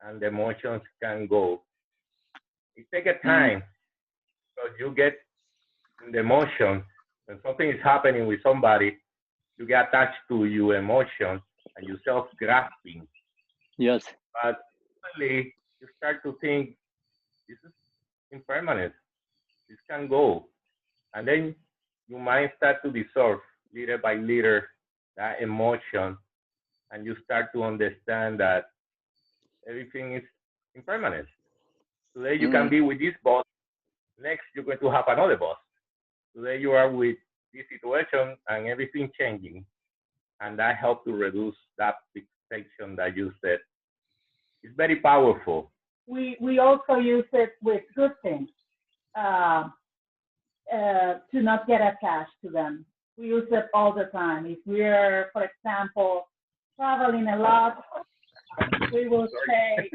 and the emotions can go. It takes a time because you get in the emotions. When something is happening with somebody, you get attached to your emotions and you self-grasping. Yes. But suddenly you start to think, this is impermanent. This can go. And then your mind starts to dissolve little by little that emotion, and you start to understand that everything is impermanent. Today you can be with this boss. Next you're going to have another boss. Today you are with this situation and everything changing. And that helps to reduce that fixation that you said. It's very powerful. We also use it with good things to not get attached to them. We use it all the time. If we're, for example, traveling a lot, we will say,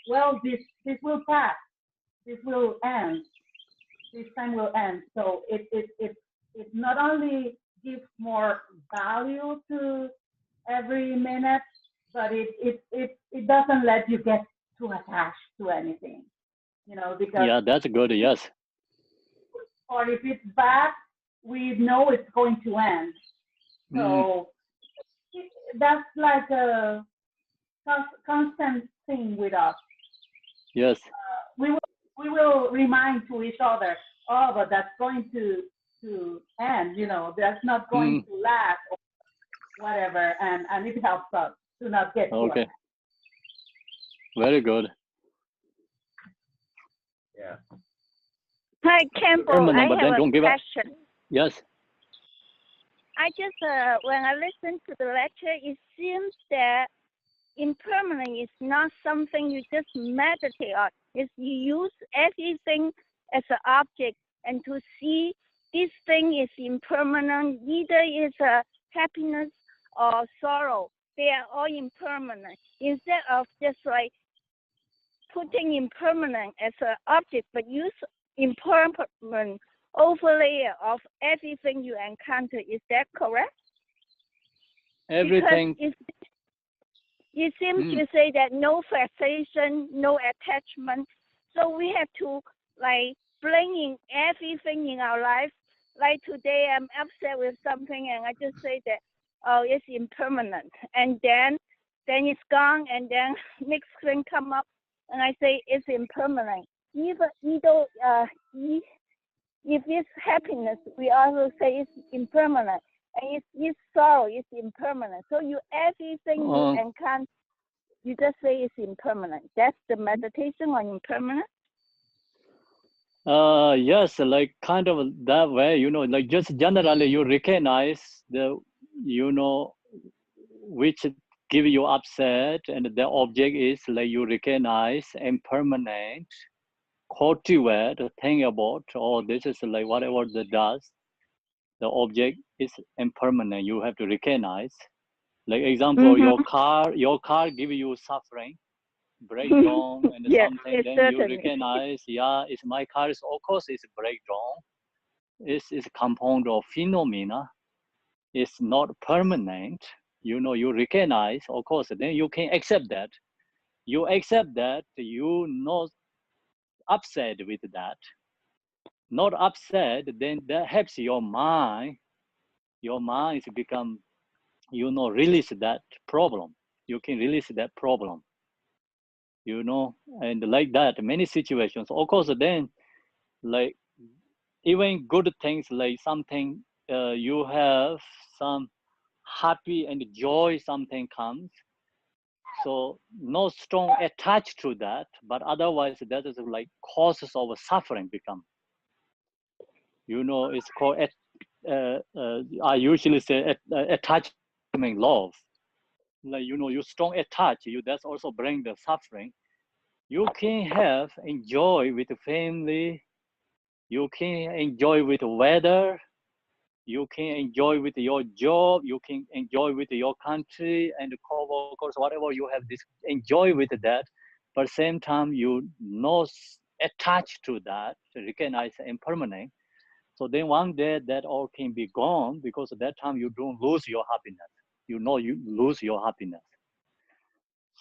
well, this will pass. This will end. This time will end. So it not only gives more value to every minute, but it doesn't let you get too attached to anything, because yeah, that's good. Yes. or if it's bad, we know it's going to end. So that's like a constant thing with us. Yes. We will remind to each other, oh, but that's going to end, that's not going to last or whatever, and it helps us to not get too attached. Very good. Yeah. Hi, Campbell. I have a question. Yes. I just, when I listen to the lecture, it seems that impermanence is not something you just meditate on. It's you use everything as an object and to see this thing is impermanent, either it's a happiness or sorrow. They are all impermanent. Instead of just like putting impermanent as an object, but use impermanent overlay of everything you encounter. Is that correct? Everything. Because it seems you say that no fixation, no attachment. So we have to like bring in everything in our life. Like today I'm upset with something and I just say that, oh, it's impermanent. And then it's gone, and then next thing come up and I say it's impermanent. If it's happiness, we also say it's impermanent. And if it's sorrow, it's impermanent. So everything you encounter, you just say it's impermanent. That's the meditation on impermanent? Yes, like kind of that way, like just generally you recognize which give you upset, and the object is like you recognize impermanent, cultivate, think about, oh, this is like whatever that does, the object is impermanent. You have to recognize. Like example, your car give you suffering, breakdown, and something. Then you recognize, yeah, it's my car. Is of course it's breakdown. It's a compound of phenomena. It's not permanent. You recognize, of course. Then you can accept that. You accept that. You not upset with that. Not upset. Then that helps your mind. Your mind is become, release that problem. You can release that problem. And like that, many situations. Of course, then, like, even good things, like something you have some happy and joy, something comes. So no strong attached to that, but otherwise that is like causes of suffering become. It's called, I usually say attachment love. Like, you strong attach, that's also bring the suffering. You can have enjoy with the family. You can enjoy with the weather. You can enjoy with your job. You can enjoy with your country and co-workers, whatever you have. This enjoy with that, but same time you not attached to that. To recognize impermanent. So then one day that all can be gone because at that time you don't lose your happiness. You know you lose your happiness.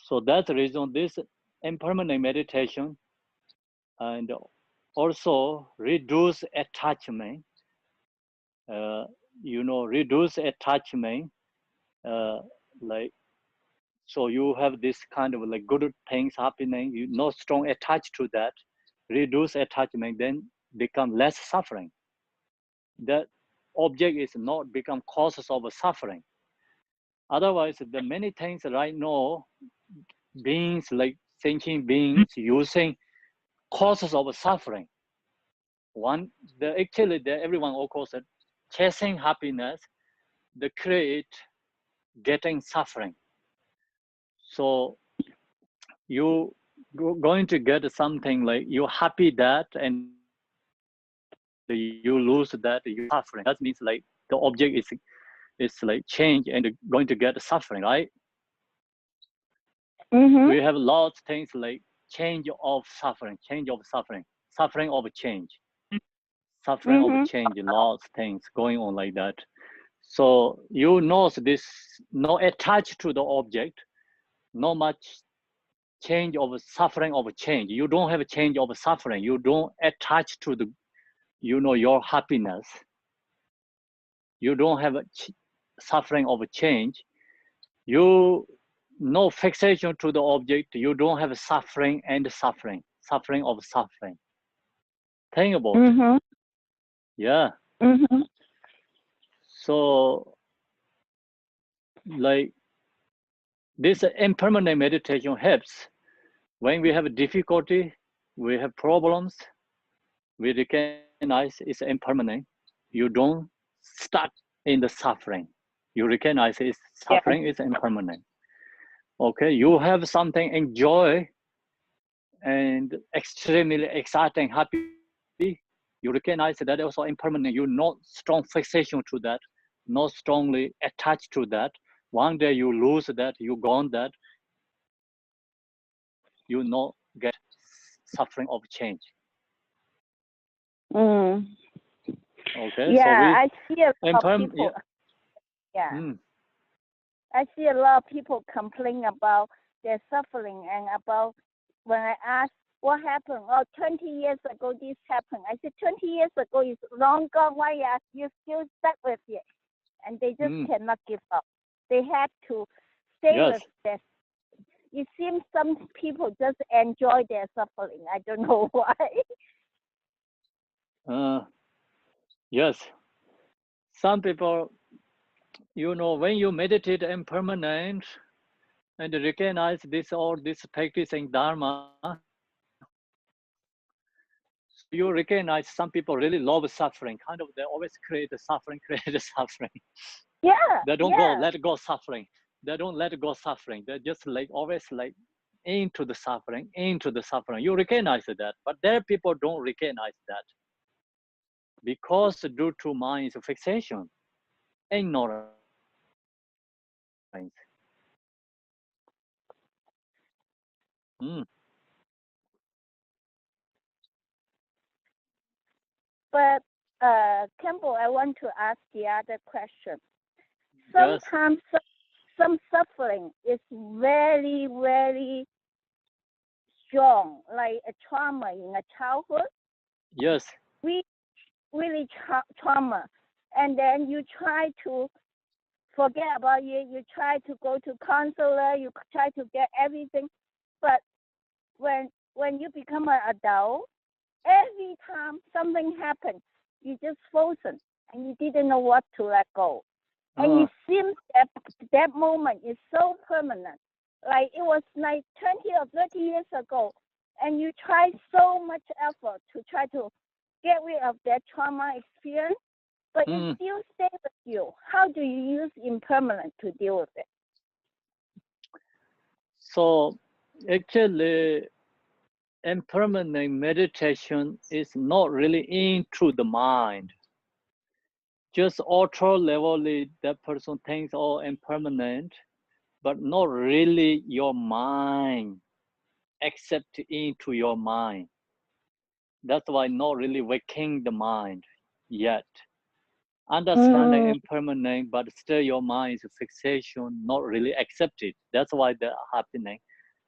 So that's the reason this impermanent meditation and also reduce attachment. Reduce attachment. Like so you have this kind of like good things happening. You not strong attached to that. Reduce attachment, then become less suffering. That object is not become causes of suffering. Otherwise, the many things right now, beings like thinking beings using causes of suffering. One, actually, everyone of course chasing happiness, the create getting suffering. So you going to get something like you're happy that and you lose that, you suffering. That means like the object is like change and going to get suffering, right? Mm-hmm. We have lots of things like change of suffering, suffering of change, suffering Mm-hmm. of change, lots of things going on like that. So you know this, not attached to the object, not much change of suffering of change. You don't have a change of suffering. You don't attach to the, your happiness. You don't have a suffering of change. You no fixation to the object. You don't have suffering and suffering of suffering. Think about it. Mm-hmm. Yeah. Mm-hmm. So like this impermanent meditation helps when we have difficulty, we have problems, we recognize it's impermanent. You don't stuck in the suffering. You recognize it's suffering is impermanent. Okay, you have something enjoy and extremely exciting, happy. You recognize that also impermanent. You're not strong fixation to that, not strongly attached to that. One day you lose that, you gone that, you not get suffering of change. Mm. Okay, Yeah, so we I see a lot of people. Yeah. I see a lot of people complain about their suffering and about when I ask what happened. Oh, 20 years ago this happened. I said 20 years ago is long gone. Why are you still stuck with it? And they just cannot give up. They have to stay with this. It seems some people just enjoy their suffering. I don't know why. Yes. Some people, when you meditate impermanent and recognize this practicing Dharma, you recognize some people really love suffering. Kind of they always create the suffering, Yeah. They don't go let go suffering. They don't let go suffering. They're just like always like into the suffering. You recognize that, but there people don't recognize that because due to mind's fixation, ignorance. But Campbell, I want to ask the other question. Sometimes some suffering is very, very strong, like a trauma in a childhood. Yes. Really trauma. And then you try to forget about it. You try to go to counselor. You try to get everything. But when you become an adult, every time something happens, you just frozen and you didn't know what to let go. And it seems that moment is so permanent. Like it was like 20 or 30 years ago, and you try so much effort to try to get rid of that trauma experience, but it still stays with you. How do you use impermanent to deal with it? So actually, impermanent meditation is not really into the mind. Just auto level, that person thinks all impermanent, but not really your mind, accept into your mind. That's why not really waking the mind yet. Understanding impermanent, but still your mind is a fixation, not really accepted. That's why they're happening.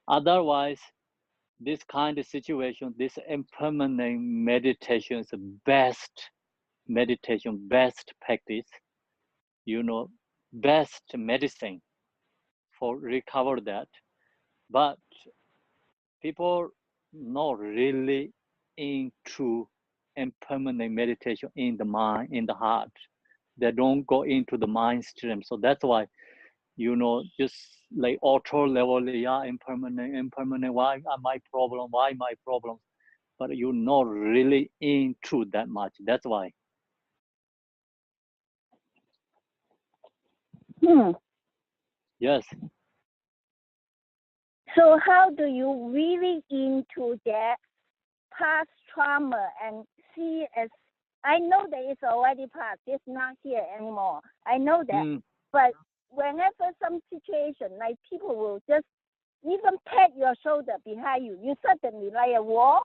Otherwise, this kind of situation, this impermanent meditation is the best meditation, best practice, best medicine for recover that. But people not really into impermanent meditation in the mind, in the heart. They don't go into the mind stream. So that's why, just like auto level, yeah, impermanent, why my problem, why my problem? But you're not really into that much. That's why. Yes. So how do you really into that past trauma and see as, I know that it's already past, it's not here anymore. I know that. But whenever some situation, like people will just even pat your shoulder behind you, you suddenly like a war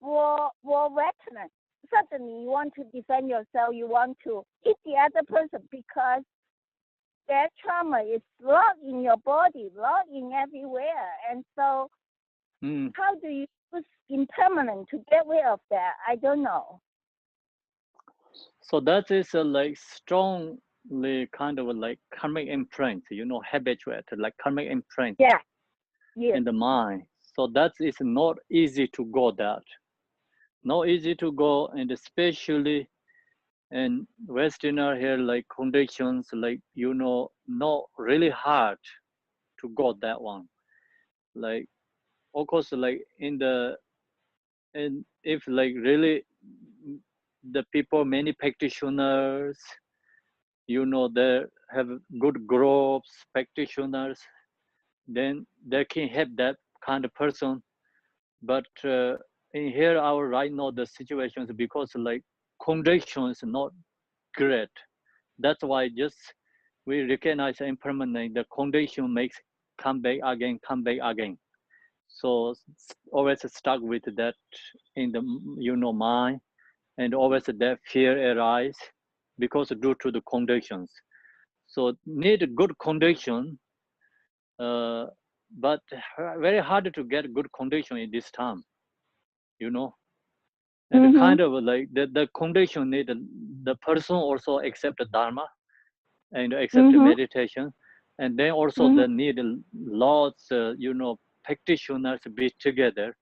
veteran. Suddenly you want to defend yourself, you want to hit the other person because that trauma is locked in your body, locked in everywhere. And so how do you use impermanent to get rid of that? I don't know. So that is like strongly kind of like karmic imprint, habituate, like karmic imprint in the mind. So that is not easy to go that. Not easy to go, and especially in Westerner here, like conditions, like, not really hard to go that one. Like, of course, like and if like really the people, many practitioners, they have good groups, practitioners, then they can help that kind of person. But in here, our right now, the situation is because like conditions not great. That's why just we recognize impermanent, the condition makes come back again. So always stuck with that in the mind, and always that fear arise because due to the conditions. So need a good condition, but very hard to get good condition in this time, and kind of like the condition need the person also accept the Dharma and accept the meditation, and then also they need lots, practitioners be together,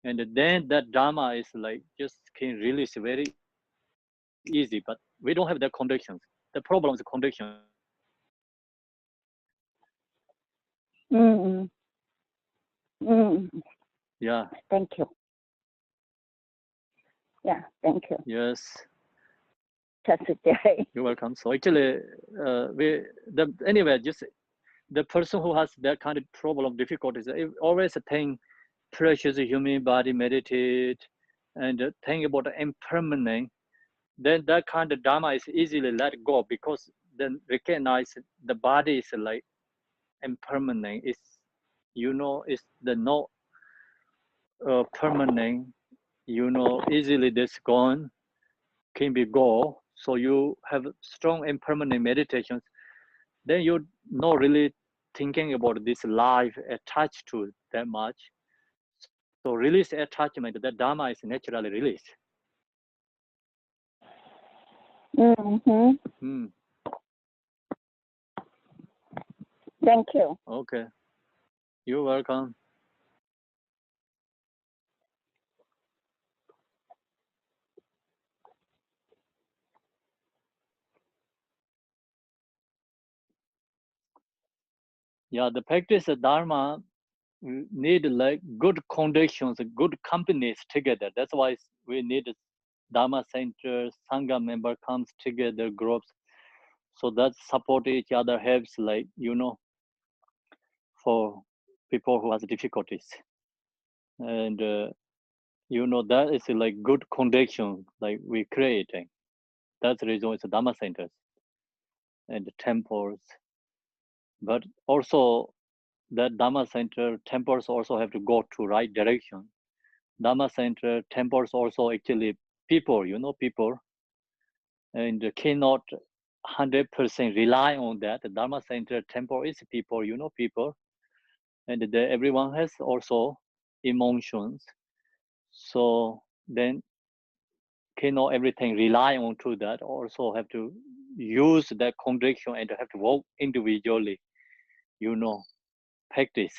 and then that Dharma is like just can release very easy. But we don't have the conditions. The problem is the condition. Yeah. Thank you. Yeah, thank you. Yes. Today. You're welcome. So actually, anyway, just the person who has that kind of problem, difficulties, always think precious human body, meditate, and think about the impermanent. Then that kind of Dharma is easily let go, because then recognize the body is like impermanent. It's it's the no permanent. Easily this gone can be go. So you have strong impermanent meditations. Then you're not really thinking about this life attached to that much. So release attachment. That Dharma is naturally released. Thank you. Okay. You're welcome. Yeah, the practice of Dharma need like good conditions, good companies together. That's why we need Dharma center, Sangha member comes together, groups, so that support each other, helps like, for people who has difficulties. and you know, that is like good condition like we creating. That's the reason it's Dharma centers and temples. But also that Dharma center temples also have to go to right direction. Dharma center temples also actually people, you know, people, and cannot 100% rely on that. The Dharma center temple is people, you know, people, and everyone has also emotions. So then cannot everything rely on to that. Also have to use that conviction and have to work individually, you know, practice,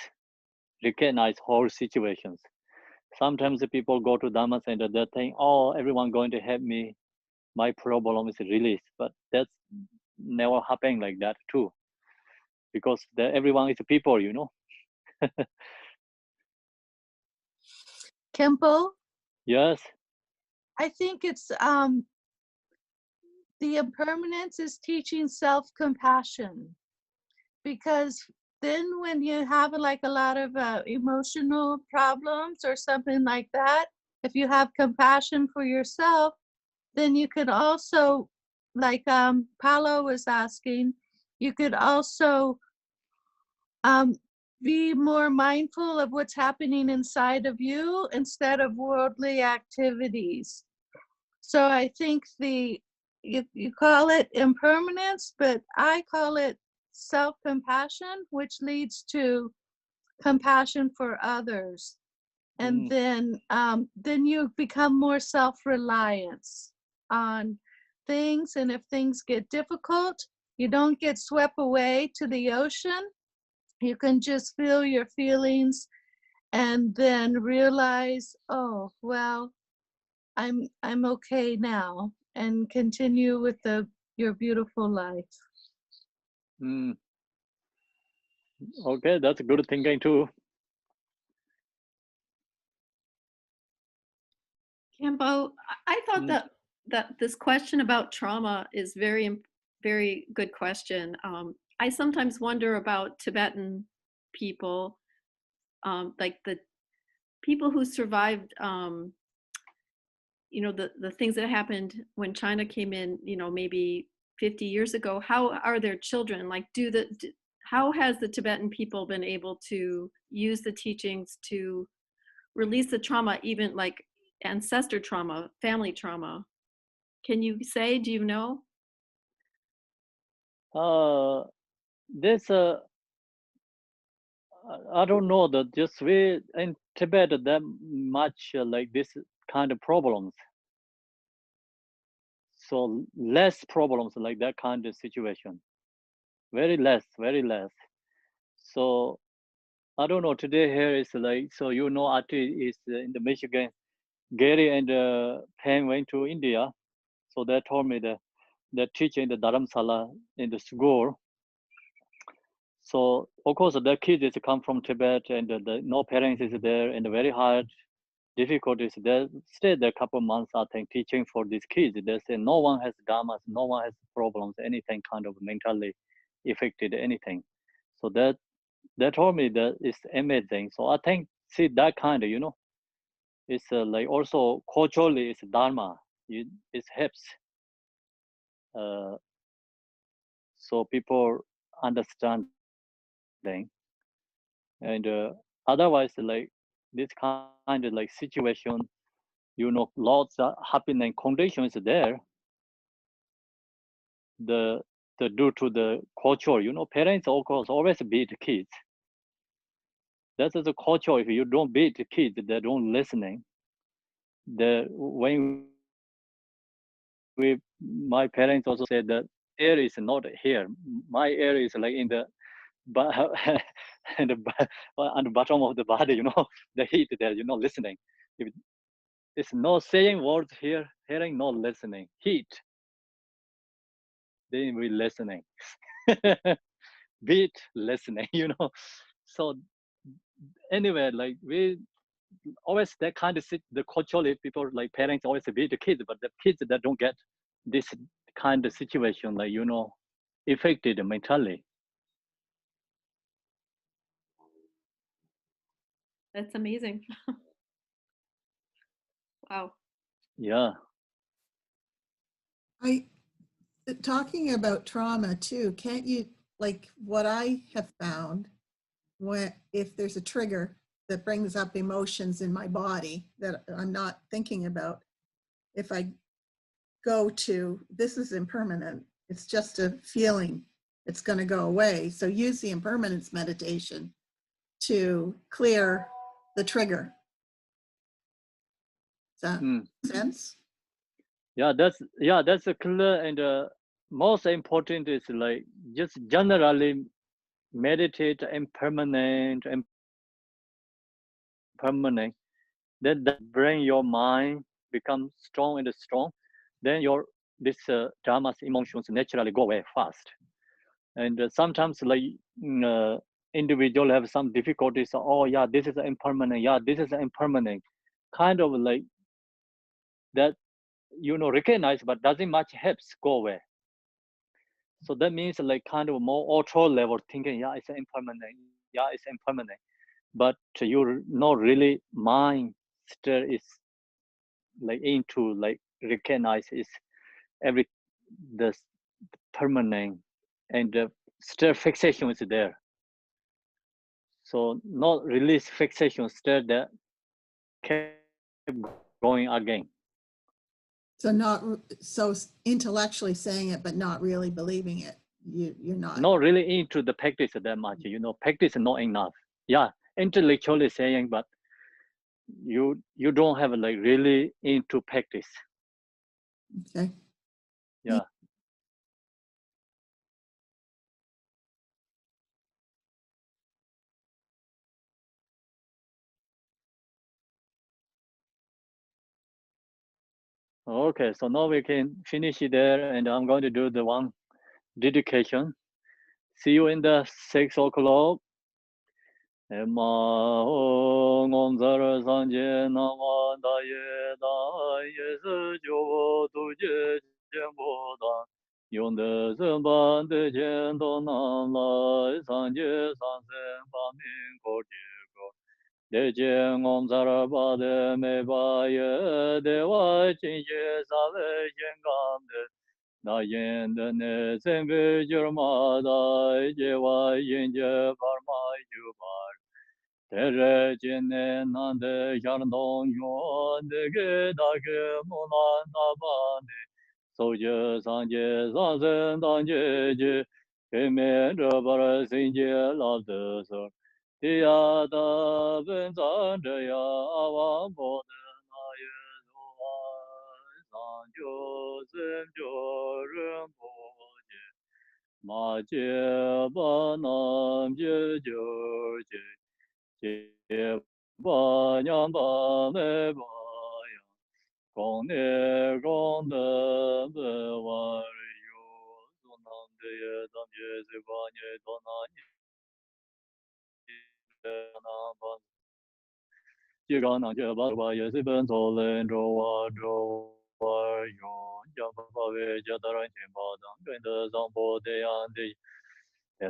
recognize whole situations. Sometimes the people go to Dharma center, they think, oh, everyone going to help me, my problem is released. But that's never happening like that too, because everyone is people, you know. Kempo, Yes. I think it's the impermanence is teaching self-compassion, because then when you have like a lot of emotional problems or something like that, if you have compassion for yourself, then you could also, like Paulo was asking, you could also be more mindful of what's happening inside of you instead of worldly activities. So I think you call it impermanence, but I call it self-compassion, which leads to compassion for others. And then you become more self-reliance on things. And if things get difficult, you don't get swept away to the ocean. You can just feel your feelings and then realize, oh, well, I'm okay now, and continue with your beautiful life. Okay, that's a good thinking too. Kempo, I thought that this question about trauma is very good question. I sometimes wonder about Tibetan people, like the people who survived, you know, the things that happened when China came in, you know, maybe 50 years ago. How are their children? Like, how has the Tibetan people been able to use the teachings to release the trauma, even like ancestor trauma, family trauma? Can you say, do you know? There's I don't know that just we in Tibet that much like this kind of problems. So less problems like that kind of situation. Very less, very less. So I don't know. Today here is like, so you know, Ati is in the Michigan. Gary and Pam went to India, so they told me that they're teaching the Dharamsala in the school. So of course the kids is come from Tibet and no parents is there, and very hard difficulties. They stayed there a couple of months, I think, teaching for these kids. They say no one has dharmas, no one has problems, anything kind of mentally affected, anything. So that told me that it's amazing. So I think, see, that kind of, you know, it's like also culturally it's dharma. It helps. So people understand. And otherwise, like this kind of like situation, you know, lots of happening conditions there. The due to the culture, you know, parents of course always beat kids. That's the culture. If you don't beat the kids, they don't listening. When my parents also said that air is not here. My air is like in the and on the bottom of the body, you know, the heat there, you know, listening. If it's no saying words here, hearing, no listening. Heat, then we listening. Beat, listening, you know. So anyway, like we always that kind of the culturally people like parents always beat the kids, but the kids that don't get this kind of situation, like, you know, affected mentally. That's amazing. Wow. Yeah. Talking about trauma too, can't you, like what I have found, if there's a trigger that brings up emotions in my body that I'm not thinking about, if I go to, this is impermanent, it's just a feeling, it's going to go away. So use the impermanence meditation to clear the trigger. Does that make sense? Yeah, that's a clear, and most important is like just generally meditate impermanent. Then that bring your mind become strong and strong. Then this dharma's emotions naturally go away fast. And sometimes like individual have some difficulties. Oh yeah, this is impermanent. Yeah, this is impermanent. Kind of like that, recognize, but doesn't much helps go away. So that means like kind of more ultra level thinking. Yeah, it's impermanent. Yeah, it's impermanent. But you're not really mind still is like into like recognize is the permanent, and still fixation is there. So not release fixation, still that kept going again. So intellectually saying it, but not really believing it. You're not really into the practice that much. Practice is not enough. Yeah, intellectually saying, but you don't have like really into practice. Okay. Yeah. Okay, so now we can finish it there, and I'm going to do the one dedication. See you in the 6 o'clock. Terejene nande yarnon yon dege dage munan tabane soje sanje zazen danje je keme rabar sinje lavde so dia da ben zanje ya awa bode na ye zoa sanjo zenjo remboje ma je ba nam je jo je ba nyam ba me ba ya gong ne gong de be wa yu du nam de ye dam ye ze ba nye do na ni na ba ji ga na je ba ye ze ben zo len ro wa yu ya ba we ja da ran chen ba dang gen de zang bo de yan de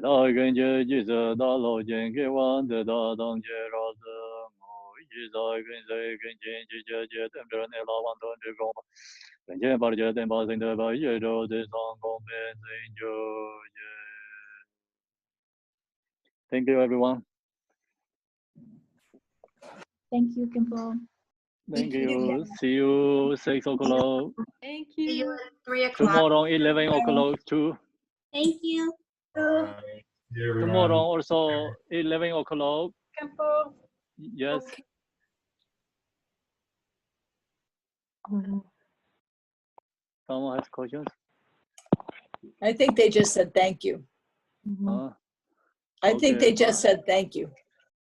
da gen je ji ze da lo jian ge wan de da dang je ra de mo yi za gen ze gen jian ji je je dem zhe ne la wan de zhe gong gen jian ba je dem ba zhen de ba ye zhou de zang gong ben zhen jiu ye. Thank you, everyone. Thank you, Kimpo. Thank you. See you 6 o'clock. Thank See you you. at 3 o'clock. Tomorrow 11 o'clock too. Thank you. Tomorrow also 11 o'clock. Kimpo. Yes. Okay. Someone has questions? I think they just said thank you. I think they just said thank you.